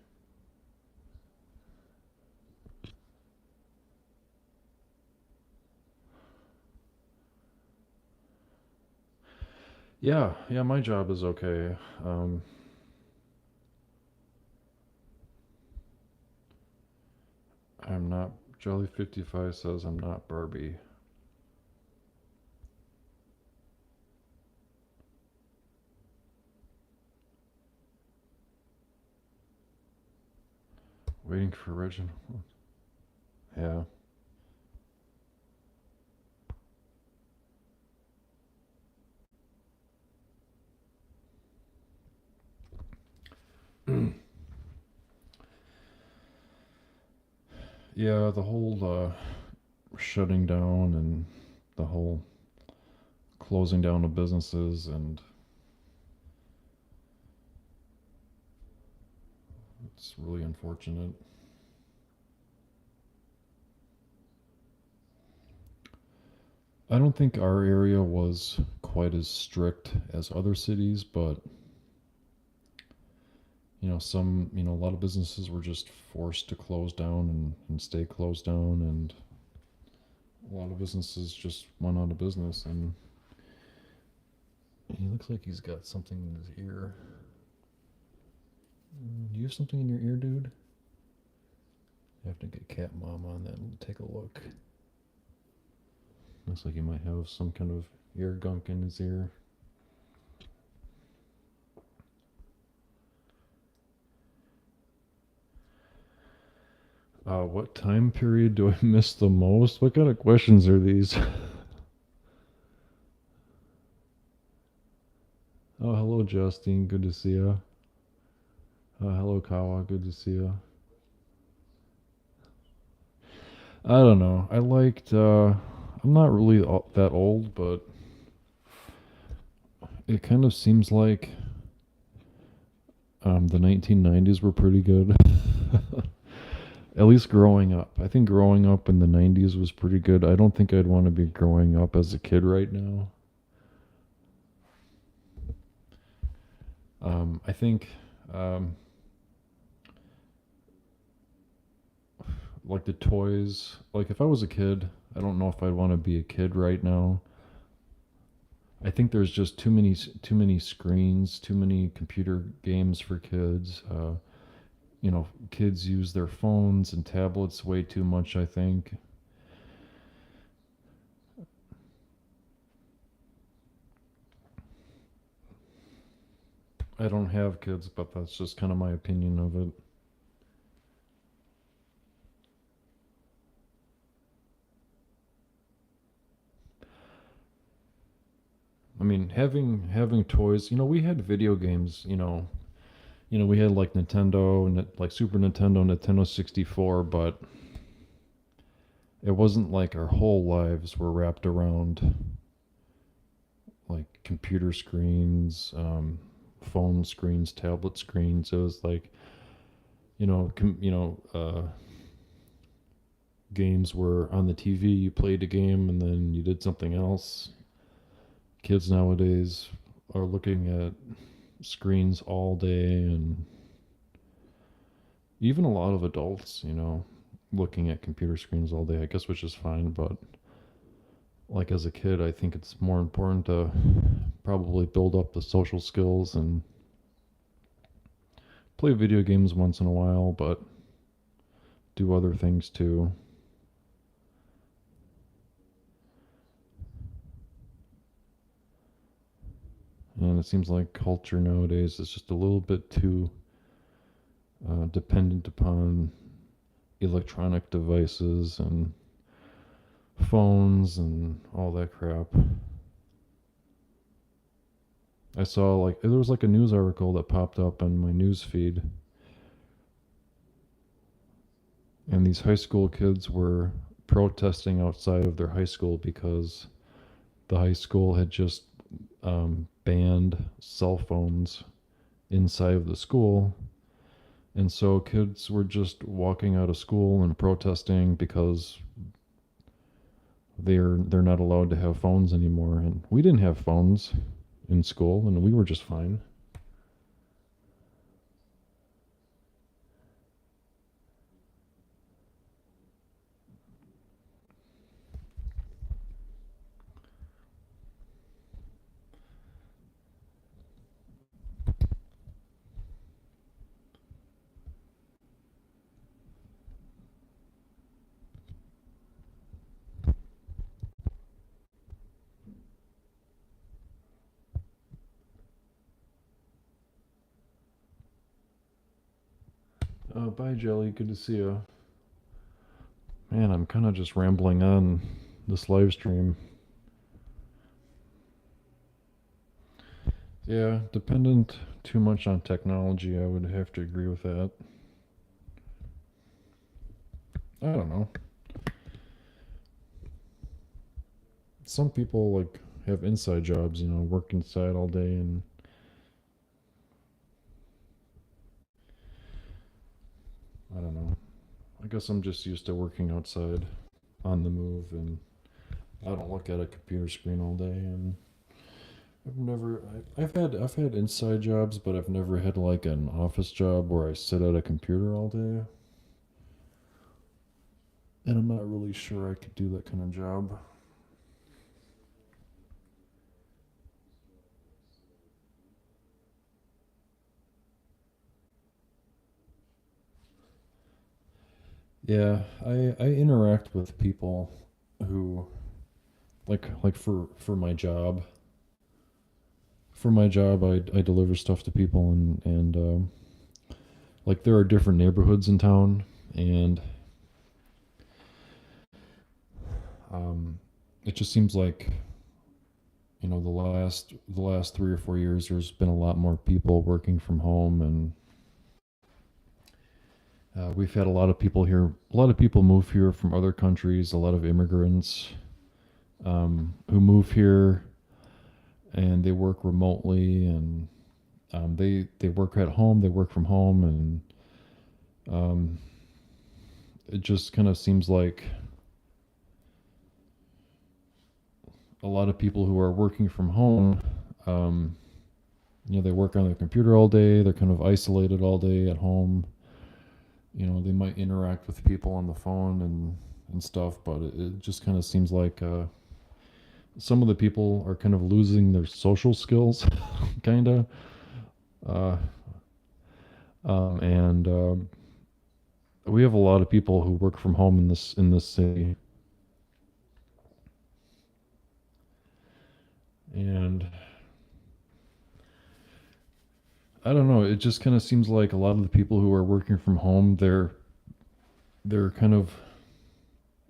Yeah, my job is okay. I'm not. Jelly55 says I'm not Barbie. Waiting for Reginald. Yeah. Yeah, the whole shutting down and the whole closing down of businesses, and it's really unfortunate. I don't think our area was quite as strict as other cities, but a lot of businesses were just forced to close down and stay closed down, and a lot of businesses just went out of business. And he looks like he's got something in his ear. Do you have something in your ear, dude? I have to get Cat Mom on that and take a look. Looks like he might have some kind of ear gunk in his ear. What time period do I miss the most? What kind of questions are these? Oh, hello, Justine. Good to see you. Hello, Kawa. Good to see you. I don't know. I liked. I'm not really that old, but it kind of seems like the 1990s were pretty good. At least growing up. I think growing up in the 90s was pretty good. I don't think I'd want to be growing up as a kid right now. I think um, like the toys. Like if I was a kid, I don't know if I'd want to be a kid right now. I think there's just too many screens, too many computer games for kids. Kids use their phones and tablets way too much, I think. I don't have kids, but that's just kind of my opinion of it. I mean, having toys, we had video games, we had like Nintendo and like Super Nintendo, Nintendo 64, but it wasn't like our whole lives were wrapped around like computer screens, phone screens, tablet screens. It was like, games were on the TV. You played a game and then you did something else. Kids nowadays are looking at screens all day, and even a lot of adults, looking at computer screens all day, I guess, which is fine. But like as a kid, I think it's more important to probably build up the social skills and play video games once in a while, but do other things too. And it seems like culture nowadays is just a little bit too dependent upon electronic devices and phones and all that crap. I saw like there was like a news article that popped up on my news feed, and these high school kids were protesting outside of their high school because the high school had just banned cell phones inside of the school. And so kids were just walking out of school and protesting because they're not allowed to have phones anymore. And we didn't have phones in school, and we were just fine. Bye, Jelly. Good to see you. Man, I'm kind of just rambling on this live stream. Yeah, dependent too much on technology, I would have to agree with that. I don't know. Some people like have inside jobs, work inside all day, and I don't know. I guess I'm just used to working outside on the move, and I don't look at a computer screen all day. And I've had inside jobs, but I've never had like an office job where I sit at a computer all day. And I'm not really sure I could do that kind of job. Yeah, I interact with people who like for my job. For my job, I deliver stuff to people, and like there are different neighborhoods in town, and um, it just seems like the last 3 or 4 years there's been a lot more people working from home, and we've had a lot of people here. A lot of people move here from other countries. A lot of immigrants who move here and they work remotely, and they work at home. They work from home, and um, it just kind of seems like a lot of people who are working from home. Um, they work on their computer all day. They're kind of isolated all day at home. They might interact with people on the phone and stuff, but it just kind of seems like some of the people are kind of losing their social skills, kind of. Uh, and We have a lot of people who work from home in this city, and I don't know. It just kind of seems like a lot of the people who are working from home, they're kind of.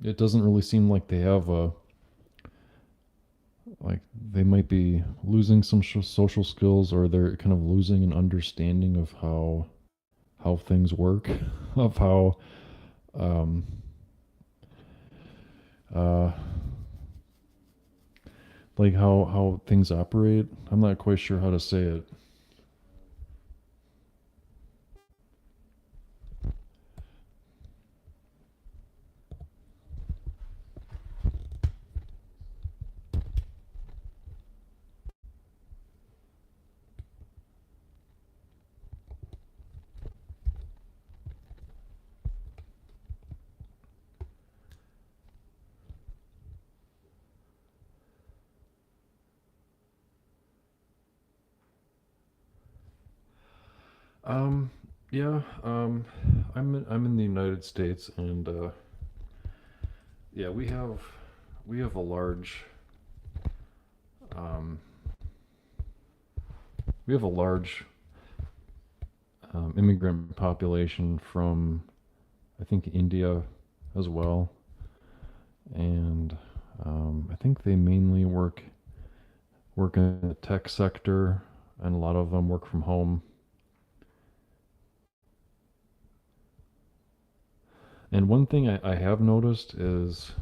It doesn't really seem like they have a like they might be losing some social skills, or they're kind of losing an understanding of how things work, of how um, uh, like how things operate. I'm not quite sure how to say it. Um, yeah, I'm in the United States, and yeah, we have a large um, we have a large immigrant population from, I think, India as well, and I think they mainly work in the tech sector, and a lot of them work from home. And one thing I have noticed is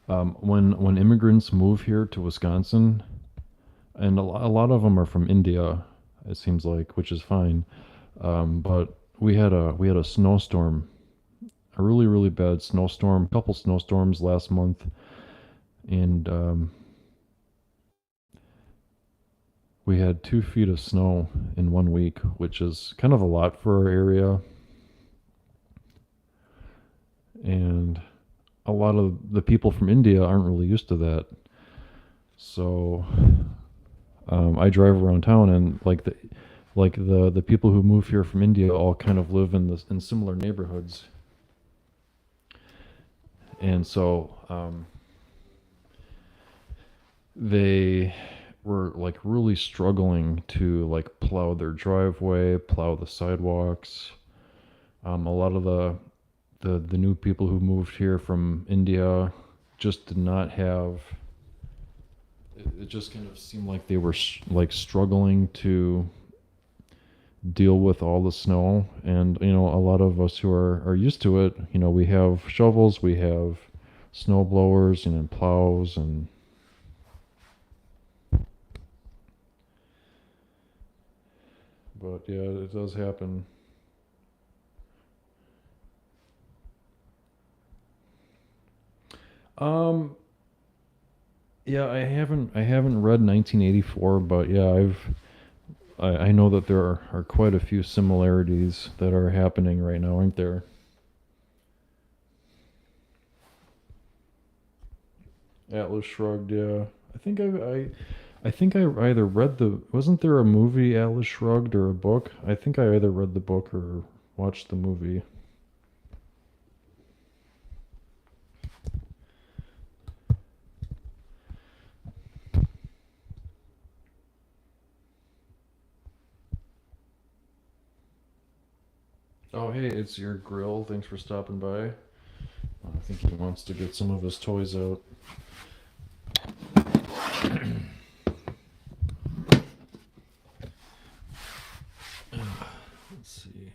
when immigrants move here to Wisconsin, and a lot of them are from India, it seems like, which is fine. But we had a snowstorm, a really really bad snowstorm, couple snowstorms last month, and we had 2 feet of snow in one week, which is kind of a lot for our area, and a lot of the people from India aren't really used to that. So I drive around town, and like the people who move here from India all kind of live in similar neighborhoods, and so they were like really struggling to like plow their driveway, plow the sidewalks. A lot of the new people who moved here from India just did not have. It just kind of seemed like they were like struggling to deal with all the snow, and a lot of us who are used to it, we have shovels, we have snow blowers and plows, and but yeah, it does happen. um yeah, I haven't read 1984, but yeah, I know that there are quite a few similarities that are happening right now, aren't there? Atlas Shrugged, yeah. I think I think I either read the wasn't there a movie Atlas Shrugged or a book? I think I either read the book or watched the movie. Oh, hey, it's your grill. Thanks for stopping by. I think he wants to get some of his toys out. Let's see.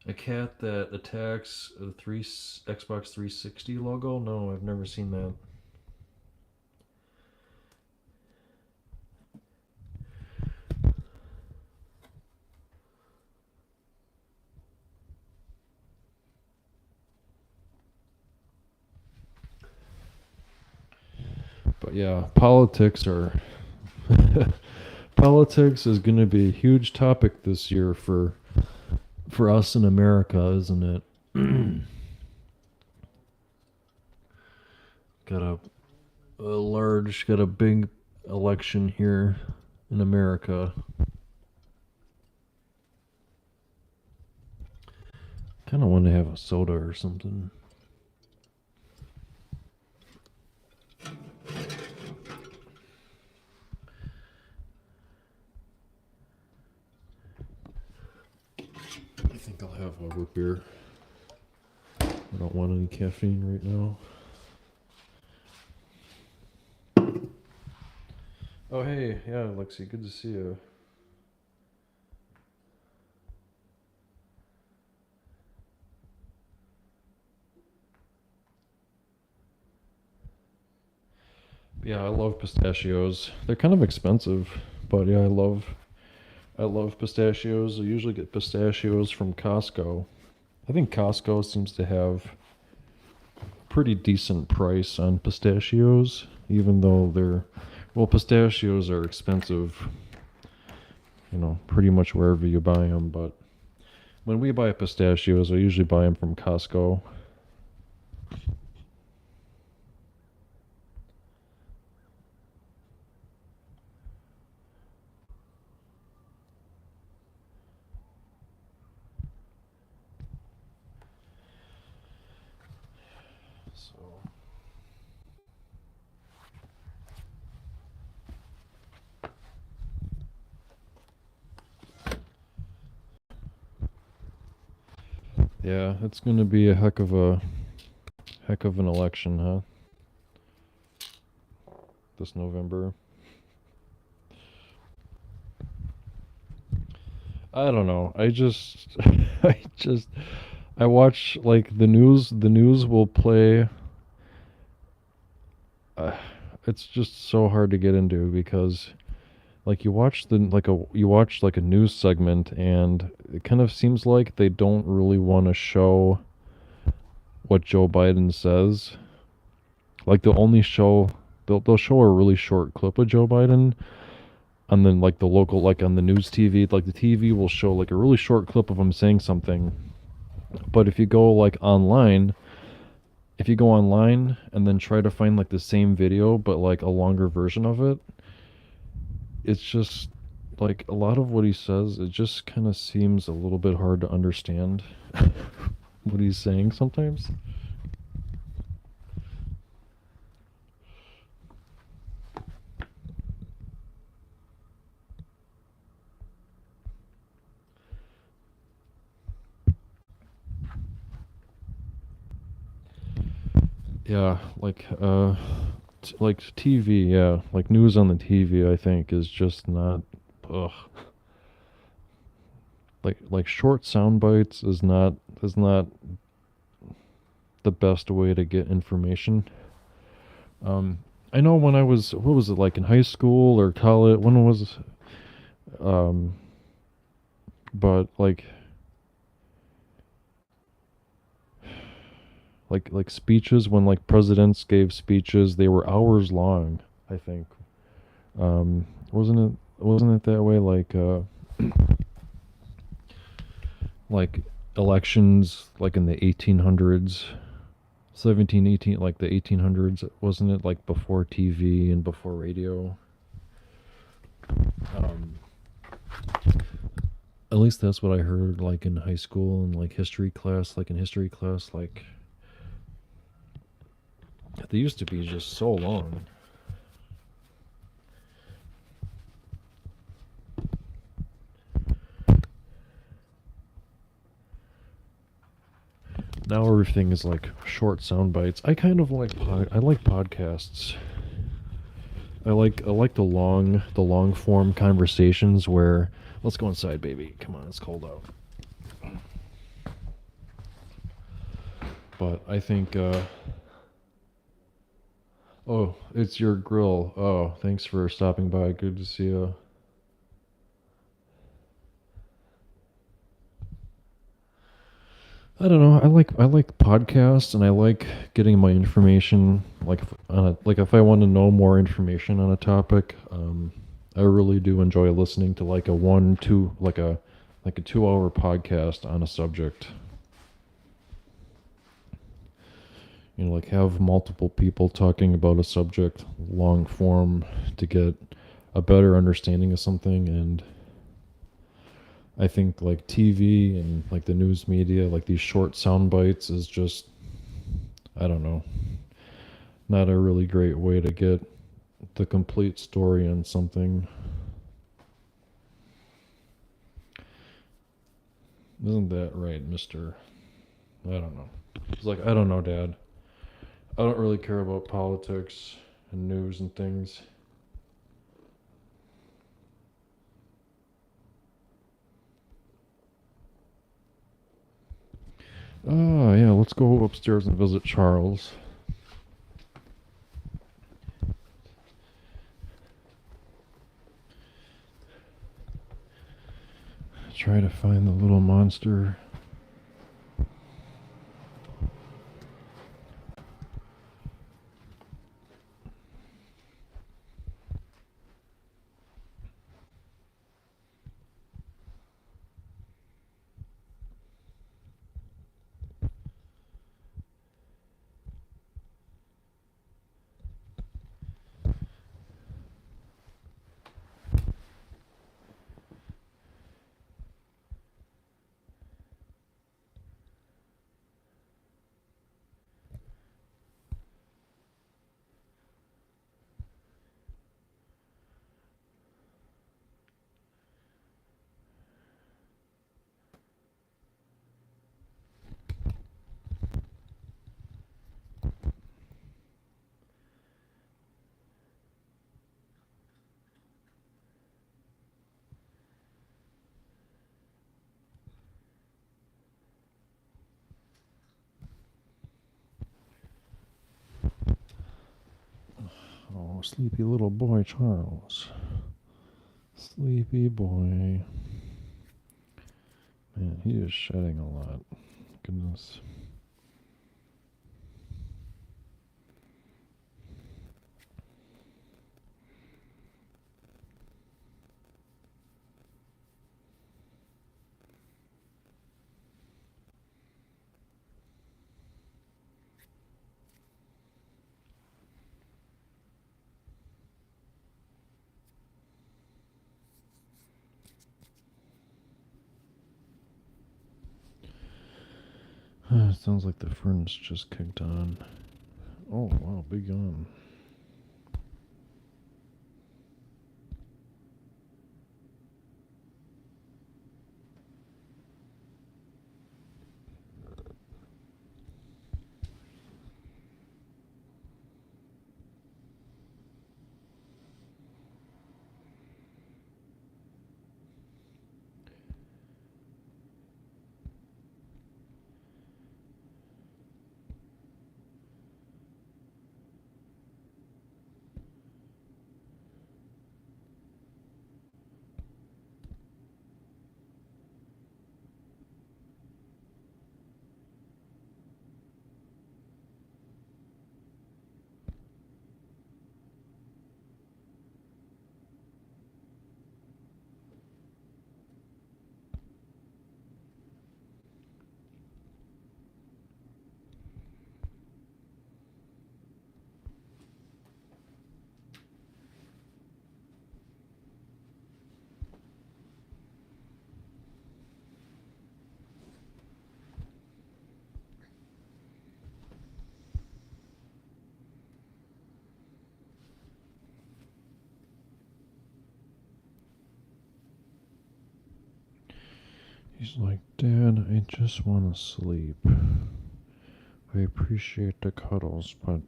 A cat that attacks a Xbox 360 logo? No, I've never seen that. But yeah, politics are politics is going to be a huge topic this year for us in America, isn't it? got got a big election here in America. Kind of want to have a soda or something. I think I'll have a root beer. I don't want any caffeine right now. Oh, hey, yeah, Lexi, good to see you. Yeah, I love pistachios. They're kind of expensive, but yeah, I love pistachios. I usually get pistachios from Costco. I think Costco seems to have pretty decent price on pistachios, even though pistachios are expensive, pretty much wherever you buy them. But when we buy pistachios, I usually buy them from Costco. So yeah, it's gonna be a heck of an election, huh? This November. I don't know. I just, I watch like the news. The news will play. Uh, it's just so hard to get into because like you watch like a news segment and it kind of seems like they don't really want to show what Joe Biden says. Like they'll show a really short clip of Joe Biden, and then like the local like on the news TV, like the TV will show like a really short clip of him saying something. But if you go online and then try to find like the same video but like a longer version of it, it's just like a lot of what he says, it just kind of seems a little bit hard to understand what he's saying sometimes. Yeah, like TV, yeah, like news on the TV, I think is just not, ugh. Like short sound bites is not the best way to get information. Um, I know when I was, what was it, like in high school or college, when was, um, but like speeches, when like presidents gave speeches, they were hours long, I think. Wasn't it that way, like elections like in the 1800s, 17, 18, like the 1800s, wasn't it, like before TV and before radio? Um, at least that's what I heard, like in high school and like history class. Like in history class, like they used to be just so long. Now everything is like short sound bites. I kind of like I like podcasts. I like the long form conversations where, let's go inside, baby. Come on, it's cold out. But I think oh, it's your grill. Oh, thanks for stopping by. Good to see you. I don't know. I like podcasts, and I like getting my information. Like if I want to know more information on a topic, I really do enjoy listening to like a one two like a 2 hour podcast on a subject. Like have multiple people talking about a subject, long form, to get a better understanding of something. And I think like TV and like the news media, like these short sound bites, is just, I don't know, not a really great way to get the complete story on something. Isn't that right, Mister? I don't know. It's like, I don't know, Dad. I don't really care about politics and news and things. Oh, yeah, let's go upstairs and visit Charles. Try to find the little monster. Oh, sleepy little boy, Charles. Sleepy boy. Man, he is shedding a lot. Goodness. Sounds like the furnace just kicked on. Oh, wow, big yawn. He's like, Dad, I just want to sleep. I appreciate the cuddles, but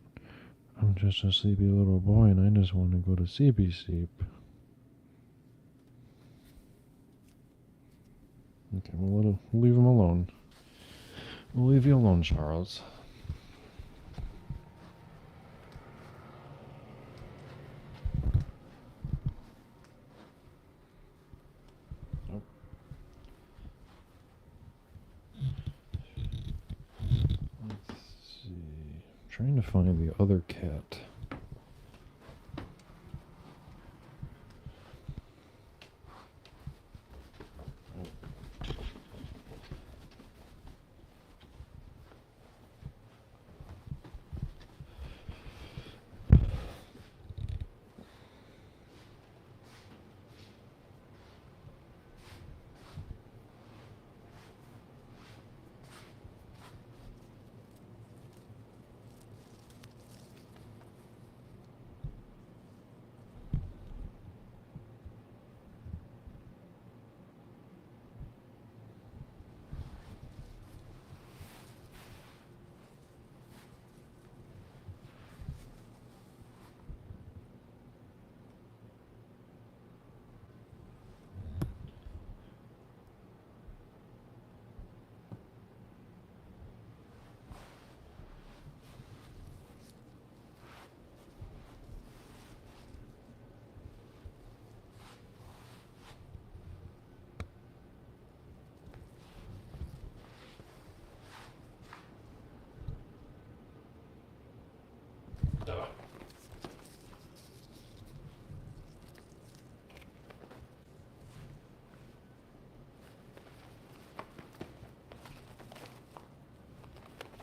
I'm just a sleepy little boy and I just want to go to sleepy sleep. Okay, we'll leave him alone. We'll leave you alone, Charles. Nope. Let's see. I'm trying to find the other cat.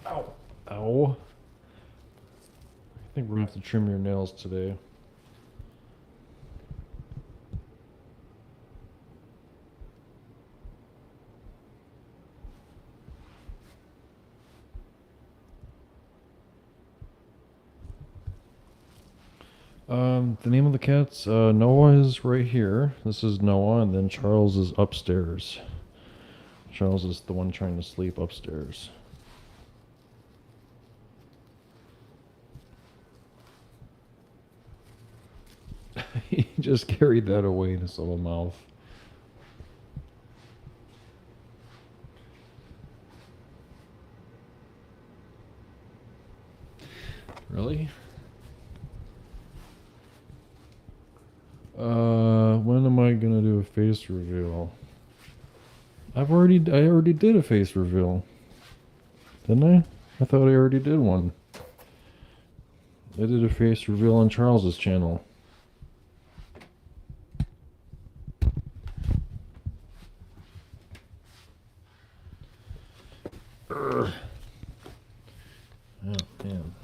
Ow. Ow. I think we're going to have to trim your nails today. The name of the cats, Noah is right here. This is Noah, and then Charles is upstairs. Charles is the one trying to sleep upstairs. He just carried that away in his little mouth. Really? When am I gonna do a face reveal? I already did a face reveal. Didn't I? I thought I already did one. I did a face reveal on Charles's channel. Urgh. Oh, man.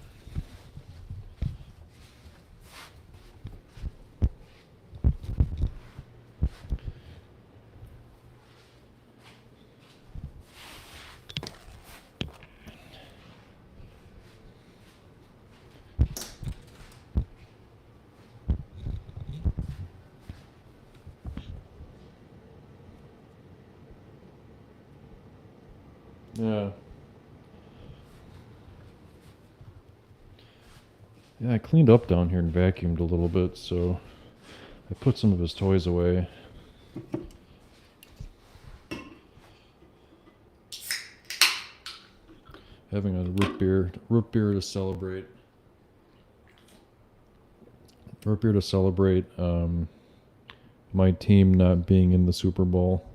Yeah. Yeah, I cleaned up down here and vacuumed a little bit, so I put some of his toys away. Having a root beer to celebrate. Root beer to celebrate my team not being in the Super Bowl.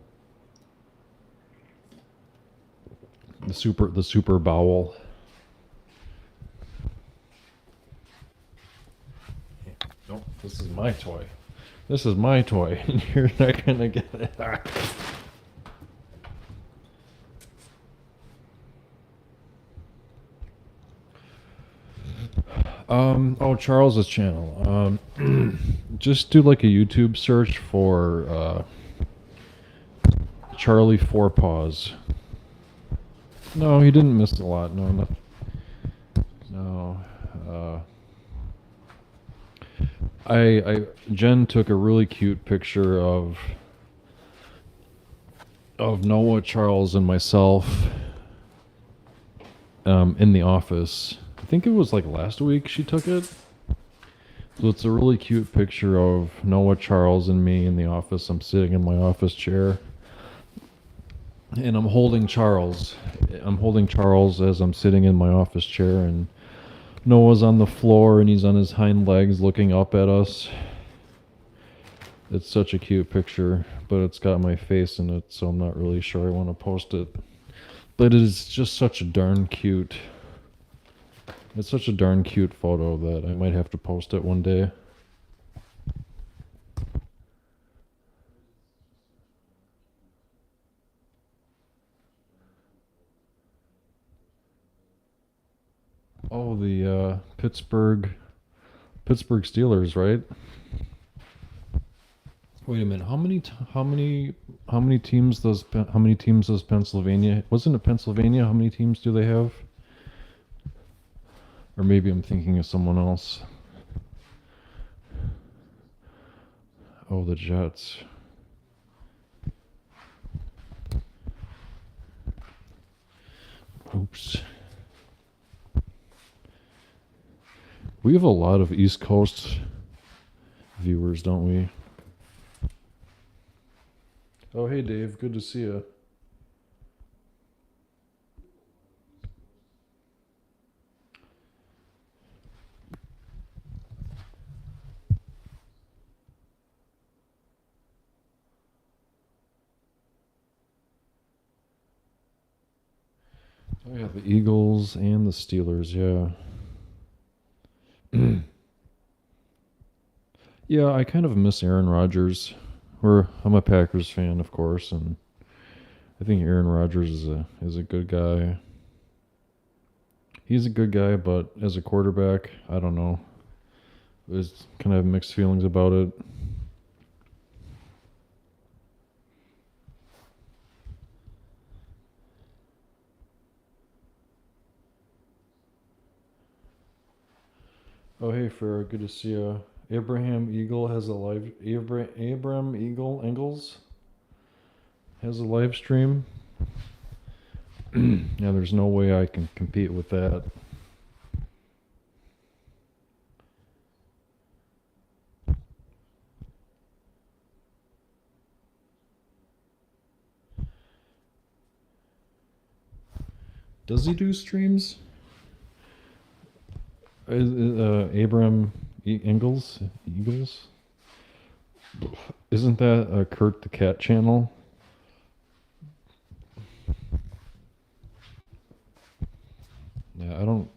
The Super Bowl. Nope, this is my toy. This is my toy, and you're not gonna get it. Oh, Charles's channel. Just do like a YouTube search for Charlie Fourpaws. No, he didn't miss a lot. No. Jen took a really cute picture of of Noah, Charles, and myself in the office. I think it was like last week she took it. So it's a really cute picture of Noah, Charles, and me in the office. I'm sitting in my office chair, and I'm holding Charles. I'm holding Charles as I'm sitting in my office chair, and Noah's on the floor, and he's on his hind legs looking up at us. It's such a cute picture, but it's got my face in it, so I'm not really sure I want to post it. But it is just such a darn cute. It's such a darn cute photo that I might have to post it one day. Oh, the Pittsburgh Steelers, right? Wait a minute. How many teams does Pennsylvania? Wasn't it Pennsylvania? How many teams do they have? Or maybe I'm thinking of someone else. Oh, the Jets. Oops. We have a lot of East Coast viewers, don't we? Oh, hey, Dave. Good to see you. Oh, yeah, the Eagles and the Steelers, yeah. Yeah, I kind of miss Aaron Rodgers. I'm a Packers fan, of course, and I think Aaron Rodgers is a good guy. He's a good guy, but as a quarterback, I don't know. There's kind of mixed feelings about it. Oh, hey, Farrah, good to see you. Abraham Eagle has a live. Abram Eagle Engels has a live stream. Yeah, there's no way I can compete with that. Does he do streams? Abram Eagles? Isn't that Kurt the Cat channel? Yeah, I don't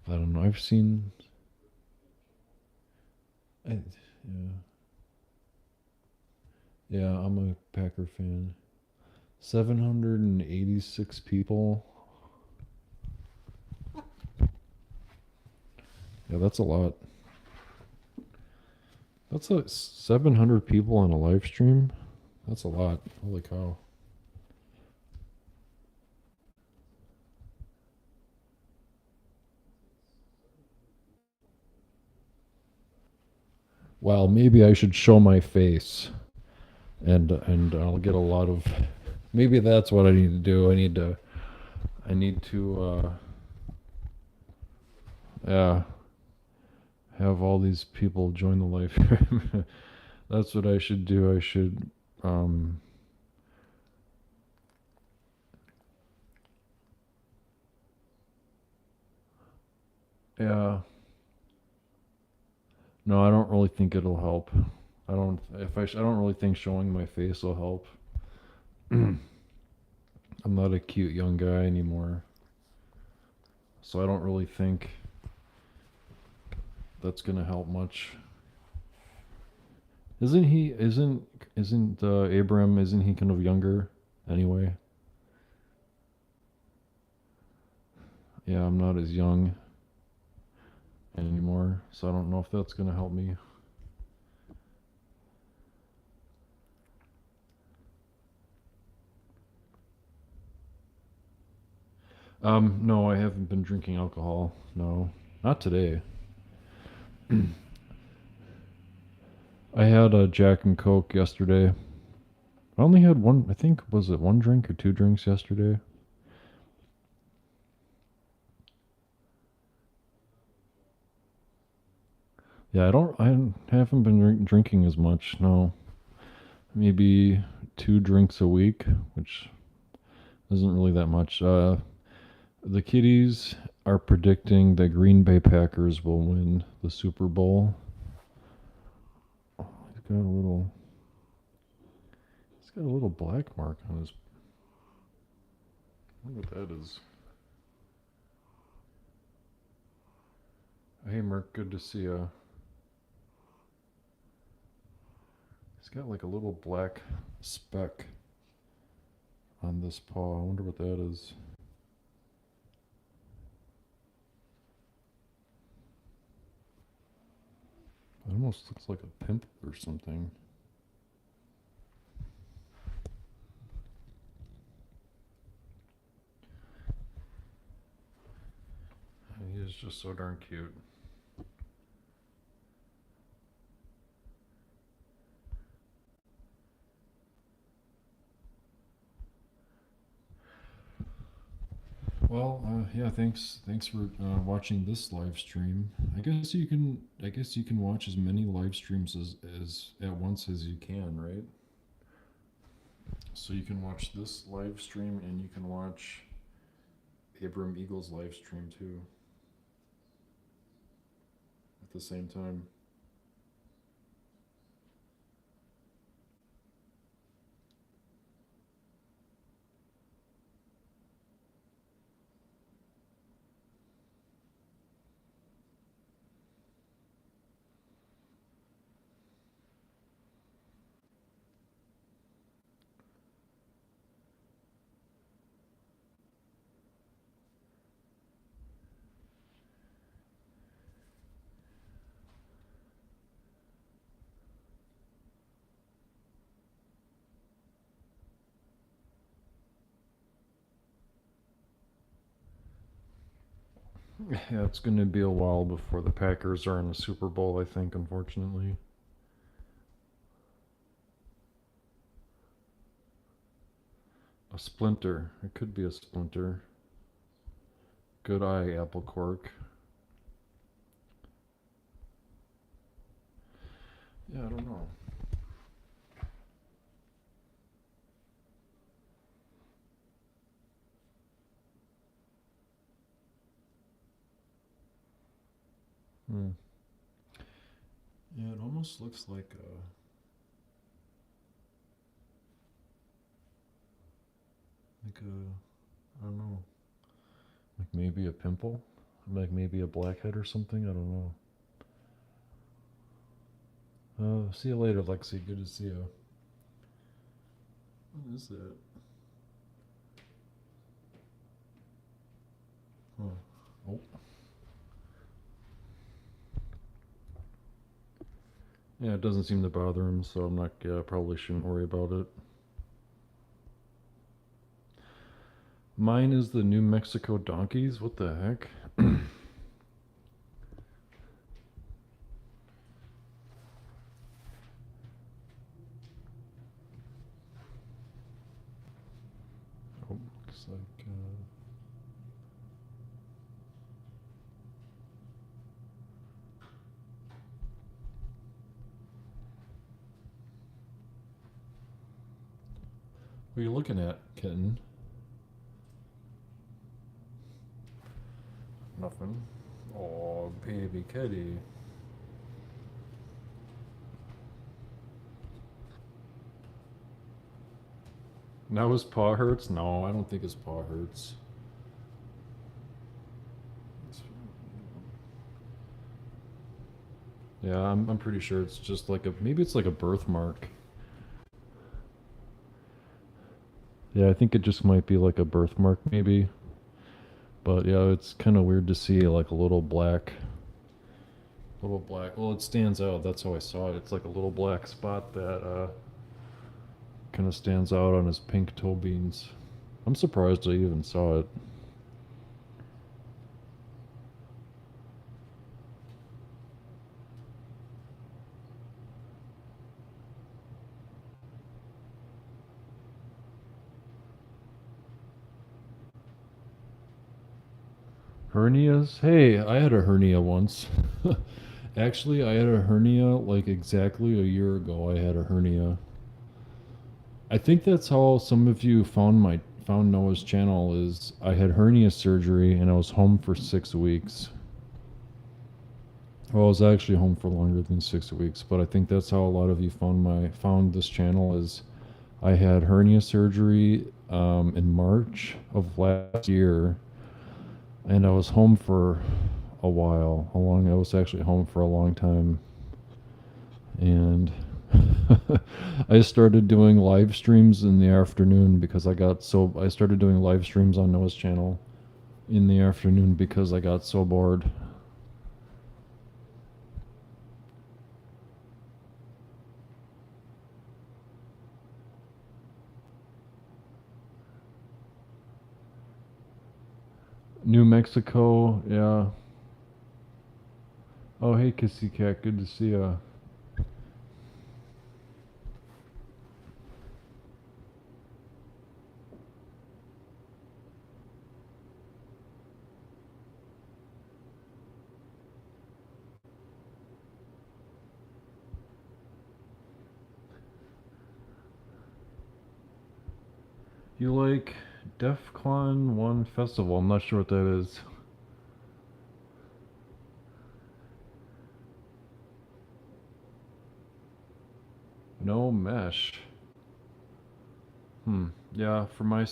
know. I've seen. I, yeah, yeah. I'm a Packer fan. 786 people. Yeah, that's a lot. That's like 700 people on a live stream. That's a lot. Holy cow. Well, maybe I should show my face, and I'll get a lot of. Maybe that's what I need to do. I need to. Yeah, have all these people join the live stream. That's what I should do. I should. Yeah. No, I don't really think it'll help. I don't. I don't really think showing my face will help. I'm not a cute young guy anymore, so I don't really think that's gonna help much. Isn't he? Isn't Abram? Isn't he kind of younger anyway? Yeah, I'm not as young anymore, so I don't know if that's gonna help me. No, I haven't been drinking alcohol. No, not today. I had a Jack and Coke yesterday. I only had one, I think, was it one drink or two drinks yesterday? Yeah, I haven't been drinking as much, no. Maybe two drinks a week, which isn't really that much. The Kitties are predicting that Green Bay Packers will win the Super Bowl. Oh, he's got a little black mark on his. I wonder what that is. Hey, Merc, good to see you. He's got like a little black speck on this paw. I wonder what that is. It almost looks like a pimple or something. He is just so darn cute. Well, yeah, thanks for watching this live stream. I guess you can watch as many live streams as at once as you can, right? So you can watch this live stream and you can watch Abram Eagle's live stream too at the same time. Yeah, it's going to be a while before the Packers are in the Super Bowl, I think, unfortunately. A splinter. It could be a splinter. Good eye, Apple Cork. Yeah, I don't know. Hmm. Yeah, it almost looks like I don't know, like maybe a pimple, like maybe a blackhead or something. I don't know. See you later, Lexi. Good to see you. What is that? Huh. Oh. Yeah, it doesn't seem to bother him, so I'm not. Yeah, I probably shouldn't worry about it. Mine is the New Mexico Donkeys. What the heck? Oh, looks like. What are you looking at, kitten? Nothing. Oh, baby kitty. Now his paw hurts? No, I don't think his paw hurts. Yeah, I'm pretty sure it's just like maybe it's like a birthmark. Yeah, I think it just might be like a birthmark, maybe. But yeah, it's kind of weird to see like a little black. Well, it stands out. That's how I saw it. It's like a little black spot that kind of stands out on his pink toe beans. I'm surprised I even saw it. Hernias? Hey, I had a hernia once. Actually, I had a hernia like exactly a year ago. I had a hernia. I think that's how some of you found Noah's channel is I had hernia surgery and I was home for 6 weeks. Well, I was actually home for longer than 6 weeks, but I think that's how a lot of you found this channel is I had hernia surgery in March of last year, and I was home for a while. I was actually home for a long time, and I started doing live streams in the afternoon because I started doing live streams on Noah's channel in the afternoon because I got so bored. New Mexico, yeah. Oh, hey, Kissy Cat, good to see ya. You like DEFCON 1 Festival? I'm not sure what that is. No mesh. Yeah, for my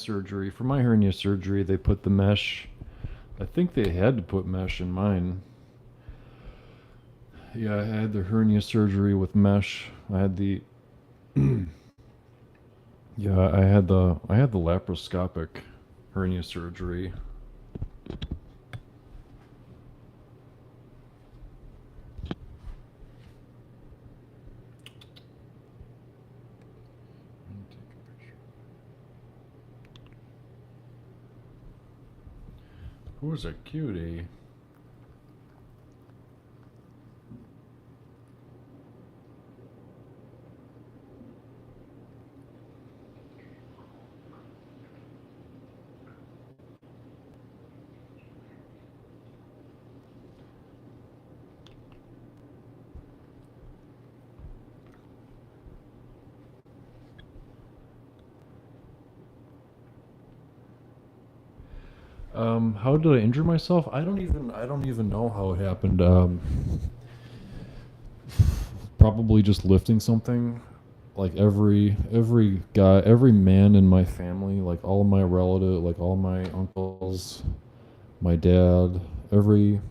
hernia surgery, they put the mesh. I think they had to put mesh in mine. Yeah, I had the hernia surgery with mesh. I had the yeah, I had the laparoscopic hernia surgery. Who's a cutie? How did I injure myself? I don't even know how it happened. Probably just lifting something. Like every guy, every man in my family, like all of my relative, like all my uncles, my dad, every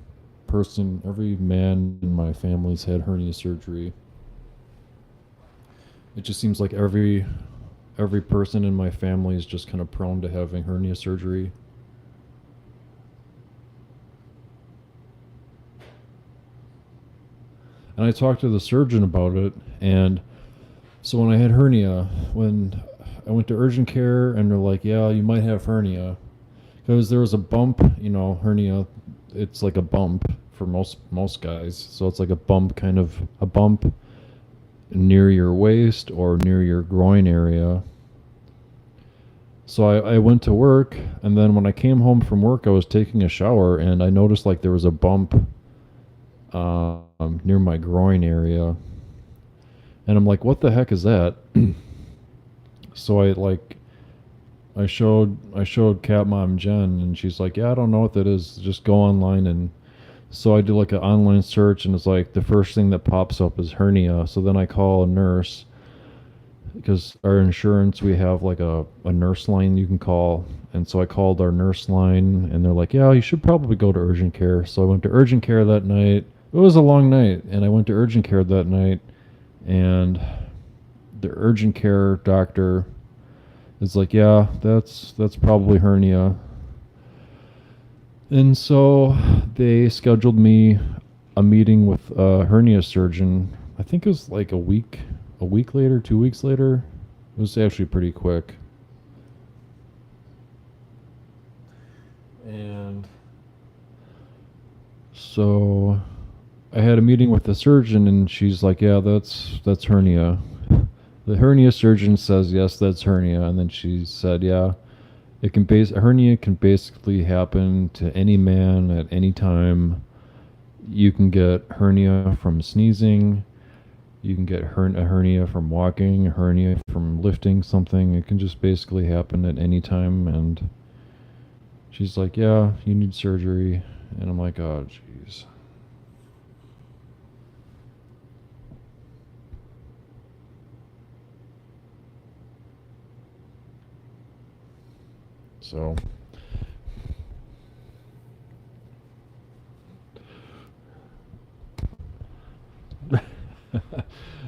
man in my family's had hernia surgery. It just seems like every person in my family is just kind of prone to having hernia surgery. And I talked to the surgeon about it, and so when I had hernia, when I went to urgent care, and they're like, "Yeah, you might have hernia," because there was a bump. Hernia, it's like a bump for most guys. So it's like a bump, kind of a bump near your waist or near your groin area. So I went to work, and then when I came home from work, I was taking a shower, and I noticed like there was a bump near my groin area, and I'm like, "What the heck is that?" So I showed Cat Mom Jen, and she's like, "Yeah, I don't know what that is. Just go online." And so I do like an online search, and it's like the first thing that pops up is hernia. So then I call a nurse because our insurance, we have like a nurse line you can call. And so I called our nurse line, and they're like, "Yeah, you should probably go to urgent care." So I went to urgent care that night. It was a long night, and I went to urgent care that night, and the urgent care doctor is like, "Yeah, that's probably hernia." And so they scheduled me a meeting with a hernia surgeon. I think it was like a week later, 2 weeks later. It was actually pretty quick. And so I had a meeting with the surgeon, and she's like, "Yeah, that's hernia." The hernia surgeon says, "Yes, that's hernia." And then she said, "Yeah, A hernia can basically happen to any man at any time. You can get hernia from sneezing. You can get a hernia from walking, a hernia from lifting something. It can just basically happen at any time. And she's like, yeah, you need surgery. And I'm like, oh, jeez. So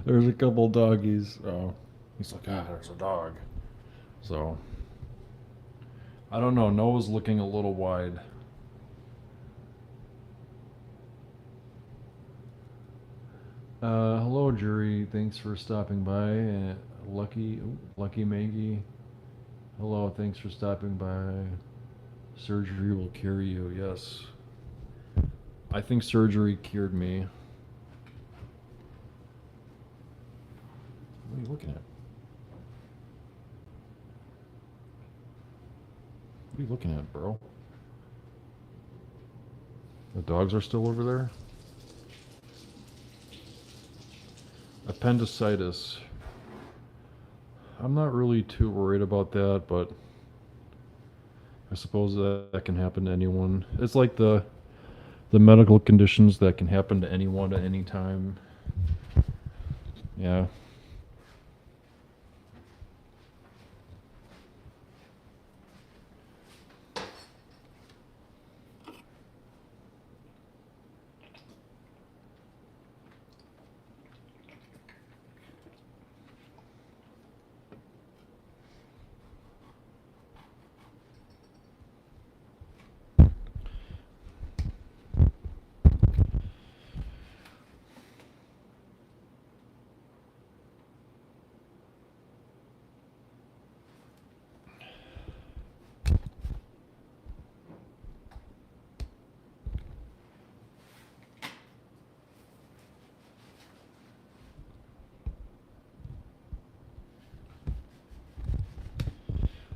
there's a couple doggies. Oh, he's like, there's a dog. So I don't know. Noah's looking a little wide. Hello, jury. Thanks for stopping by. Lucky Maggie. Hello. Thanks for stopping by. Surgery will cure you. Yes. I think surgery cured me. What are you looking at? What are you looking at, bro? The dogs are still over there? Appendicitis. I'm not really too worried about that, but I suppose that can happen to anyone. It's like the medical conditions that can happen to anyone at any time. Yeah.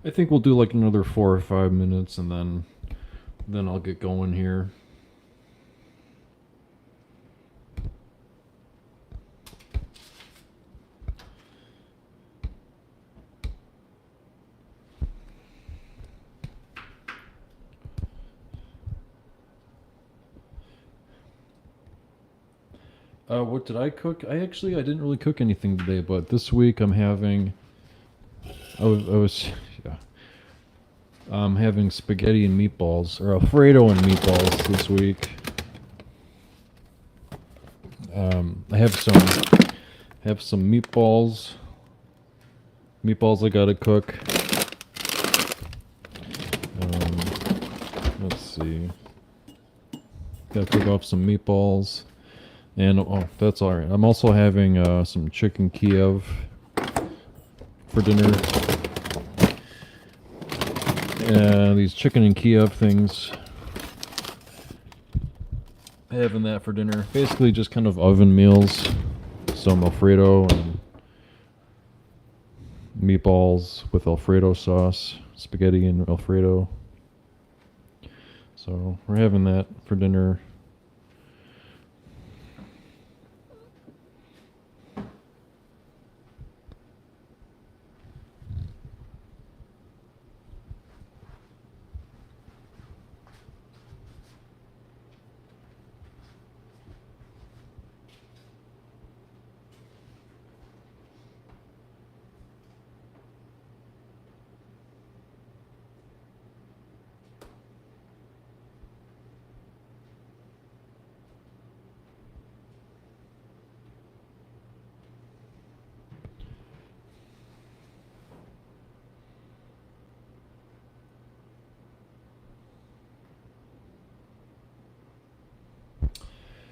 I think we'll do like another 4 or 5 minutes and then I'll get going here. What did I cook? I didn't really cook anything today, but this week I'm having yeah. I'm having spaghetti and meatballs, or Alfredo and meatballs this week. I have some meatballs. Meatballs I gotta cook. Let's see. Gotta cook off some meatballs. And oh, that's all right. I'm also having some chicken Kiev for dinner. These chicken and Kiev things. Having that for dinner. Basically, just kind of oven meals. Some Alfredo and meatballs with Alfredo sauce, spaghetti and Alfredo. So we're having that for dinner.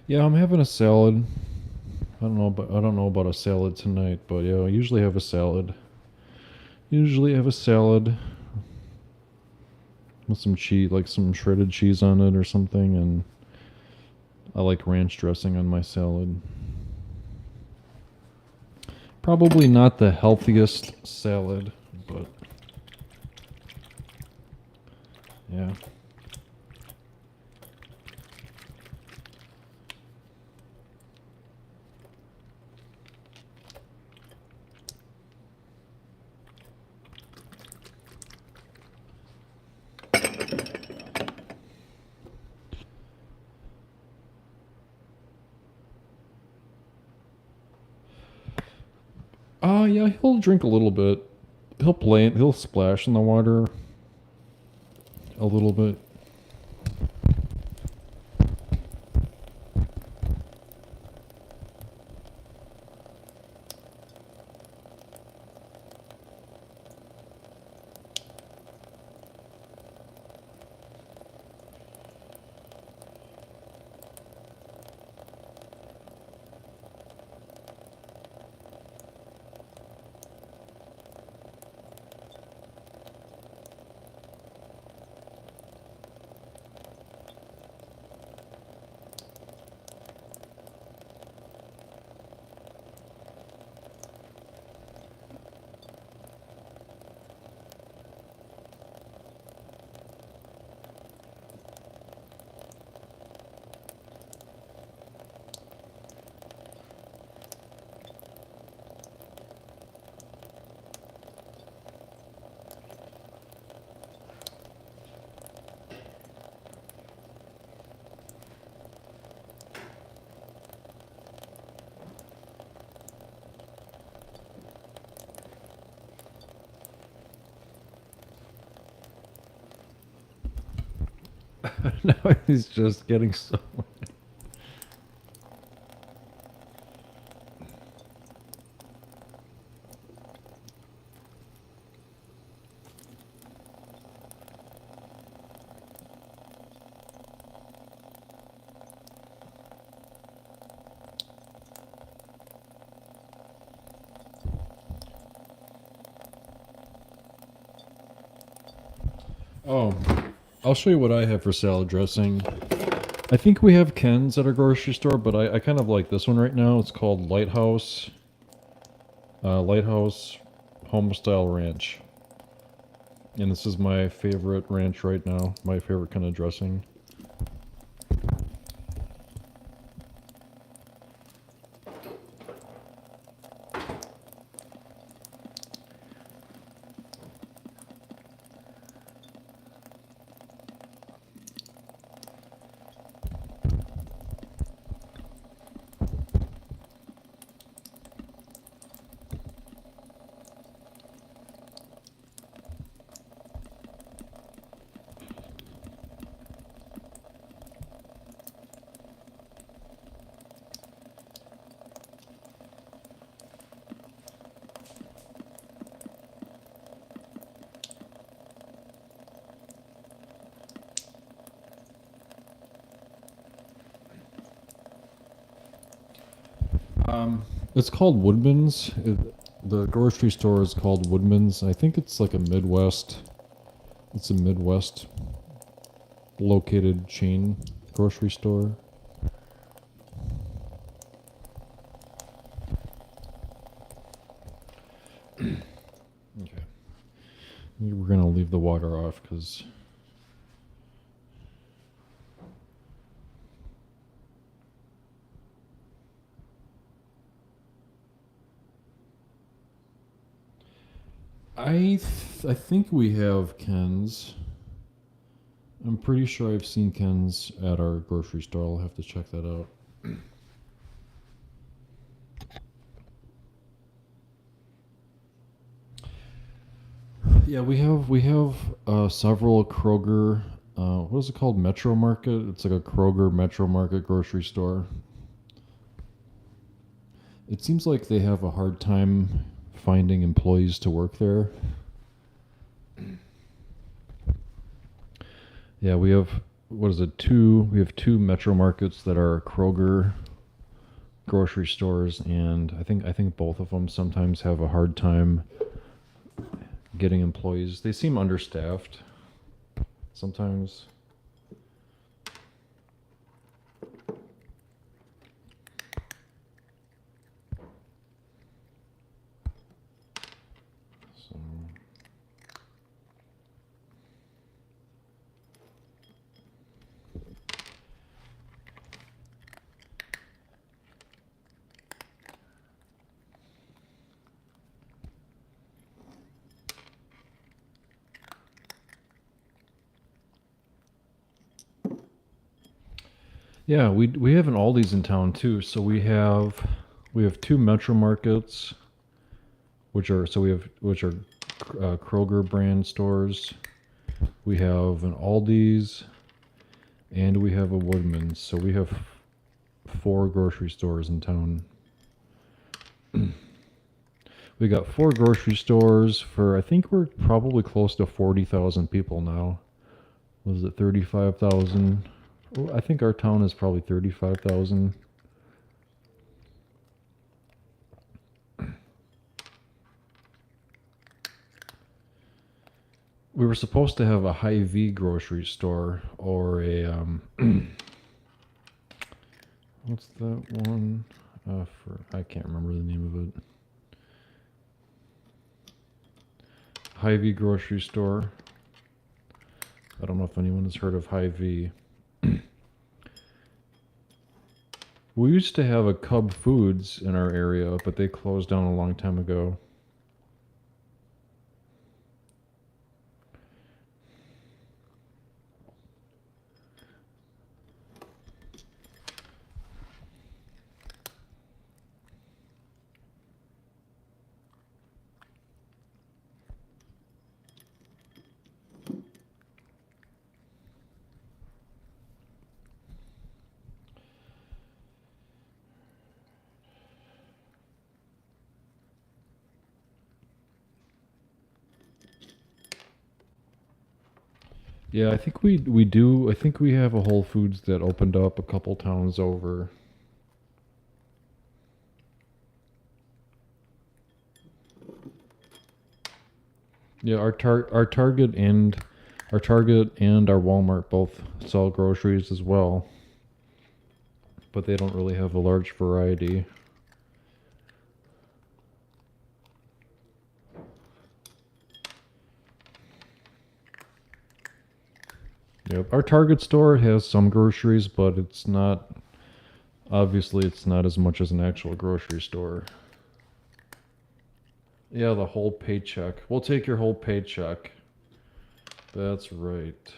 Yeah, I'm having a salad. I don't know about a salad tonight, but yeah, I usually have a salad. Usually have a salad with some cheese, like some shredded cheese on it or something, and I like ranch dressing on my salad. Probably not the healthiest salad, but Yeah. Yeah, he'll drink a little bit. He'll play it. He'll splash in the water a little bit. Now he's just getting so. Oh, I'll show you what I have for salad dressing. I think we have Ken's at our grocery store, but I kind of like this one right now. It's called Lighthouse. Lighthouse Homestyle Ranch. And this is my favorite ranch right now. My favorite kind of dressing. It's called Woodman's. The grocery store is called Woodman's. I think it's like a Midwest. It's a Midwest located chain grocery store. Okay. We're gonna leave the water off because. I think we have Ken's. I'm pretty sure I've seen Ken's at our grocery store. I'll have to check that out. Yeah, we have several Kroger. What is it called? Metro Market. It's like a Kroger Metro Market grocery store. It seems like they have a hard time finding employees to work there. Yeah, we have what is it? We have two Metro Markets that are Kroger grocery stores, and I think both of them sometimes have a hard time getting employees. They seem understaffed sometimes. So Yeah, we have an Aldi's in town too. So we have two Metro Markets, which are Kroger brand stores. We have an Aldi's, and we have a Woodman's. So we have four grocery stores in town. We got four grocery stores for, I think we're probably close to 40,000 people now. Was it 35,000? I think our town is probably 35,000. We were supposed to have a Hy-Vee grocery store or a what's that one? For I can't remember the name of it. Hy-Vee grocery store. I don't know if anyone has heard of Hy-Vee. We used to have a Cub Foods in our area, but they closed down a long time ago. Yeah, I think we do. I think we have a Whole Foods that opened up a couple towns over. Yeah, our Target and our Walmart both sell groceries as well, but they don't really have a large variety. Yep, our Target store has some groceries, but it's not obviously it's not as much as an actual grocery store. Yeah, the whole paycheck. We'll take your whole paycheck. That's right.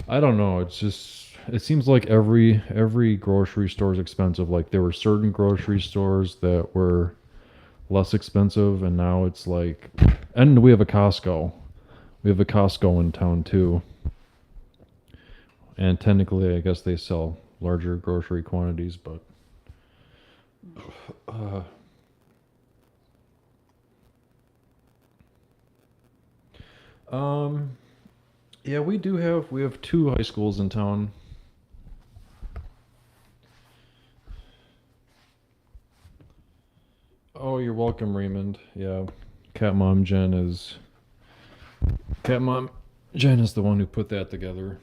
I don't know. It's just it seems like every grocery store is expensive. Like there were certain grocery stores that were less expensive, and now it's like, and we have a Costco. We have a Costco in town too, and technically, I guess they sell larger grocery quantities, but uh, um, yeah, we have two high schools in town. Oh, you're welcome, Raymond. Yeah, Cat Mom Jen is Cat Mom Jen is the one who put that together.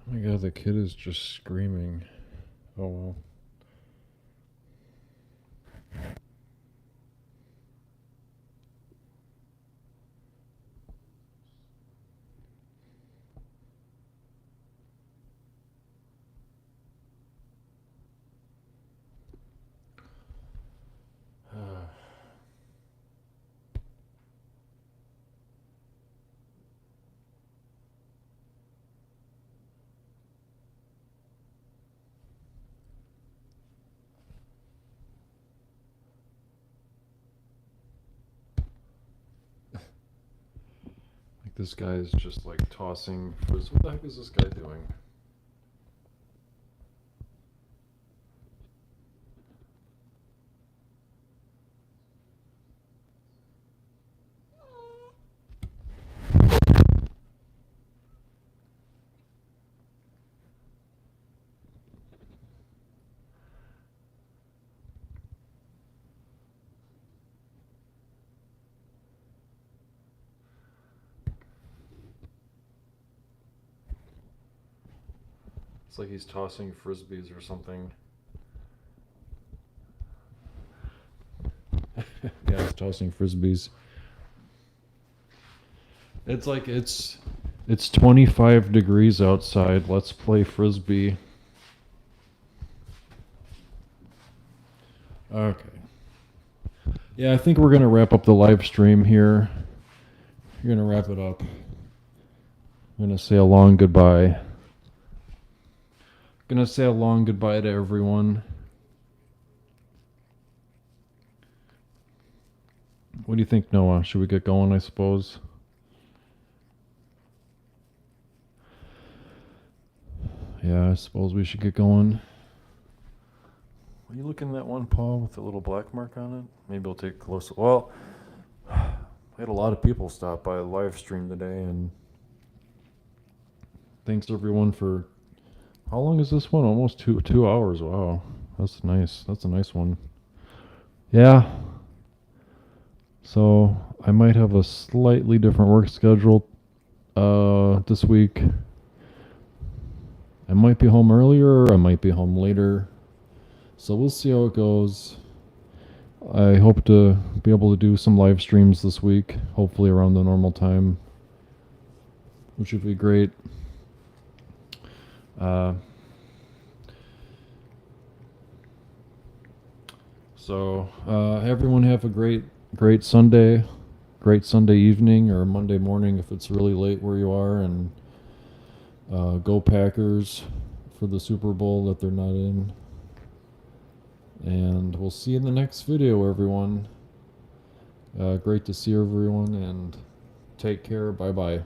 Oh my god, the kid is just screaming. Oh well. This guy is just like tossing. What the heck is this guy doing? It's like he's tossing frisbees or something. Yeah, he's tossing frisbees. It's like it's 25 degrees outside. Let's play frisbee. Okay. Yeah, I think we're gonna wrap up the live stream here. We're gonna wrap it up. I'm gonna say a long goodbye. Gonna say a long goodbye to everyone. What do you think, Noah? Should we get going, I suppose? Yeah, I suppose we should get going. Are you looking at that one paw with the little black mark on it? Maybe we'll take a close. Well, we had a lot of people stop by the live stream today, and thanks everyone for. How long is this one? Almost 2 hours. Wow, that's nice. That's a nice one. Yeah. So I might have a slightly different work schedule this week. I might be home earlier, I might be home later. So we'll see how it goes. I hope to be able to do some live streams this week, hopefully around the normal time, which would be great. So everyone have a great Sunday, great Sunday evening or Monday morning if it's really late where you are, and go Packers for the Super Bowl that they're not in. And we'll see you in the next video, everyone. Great to see everyone, and take care. Bye-bye.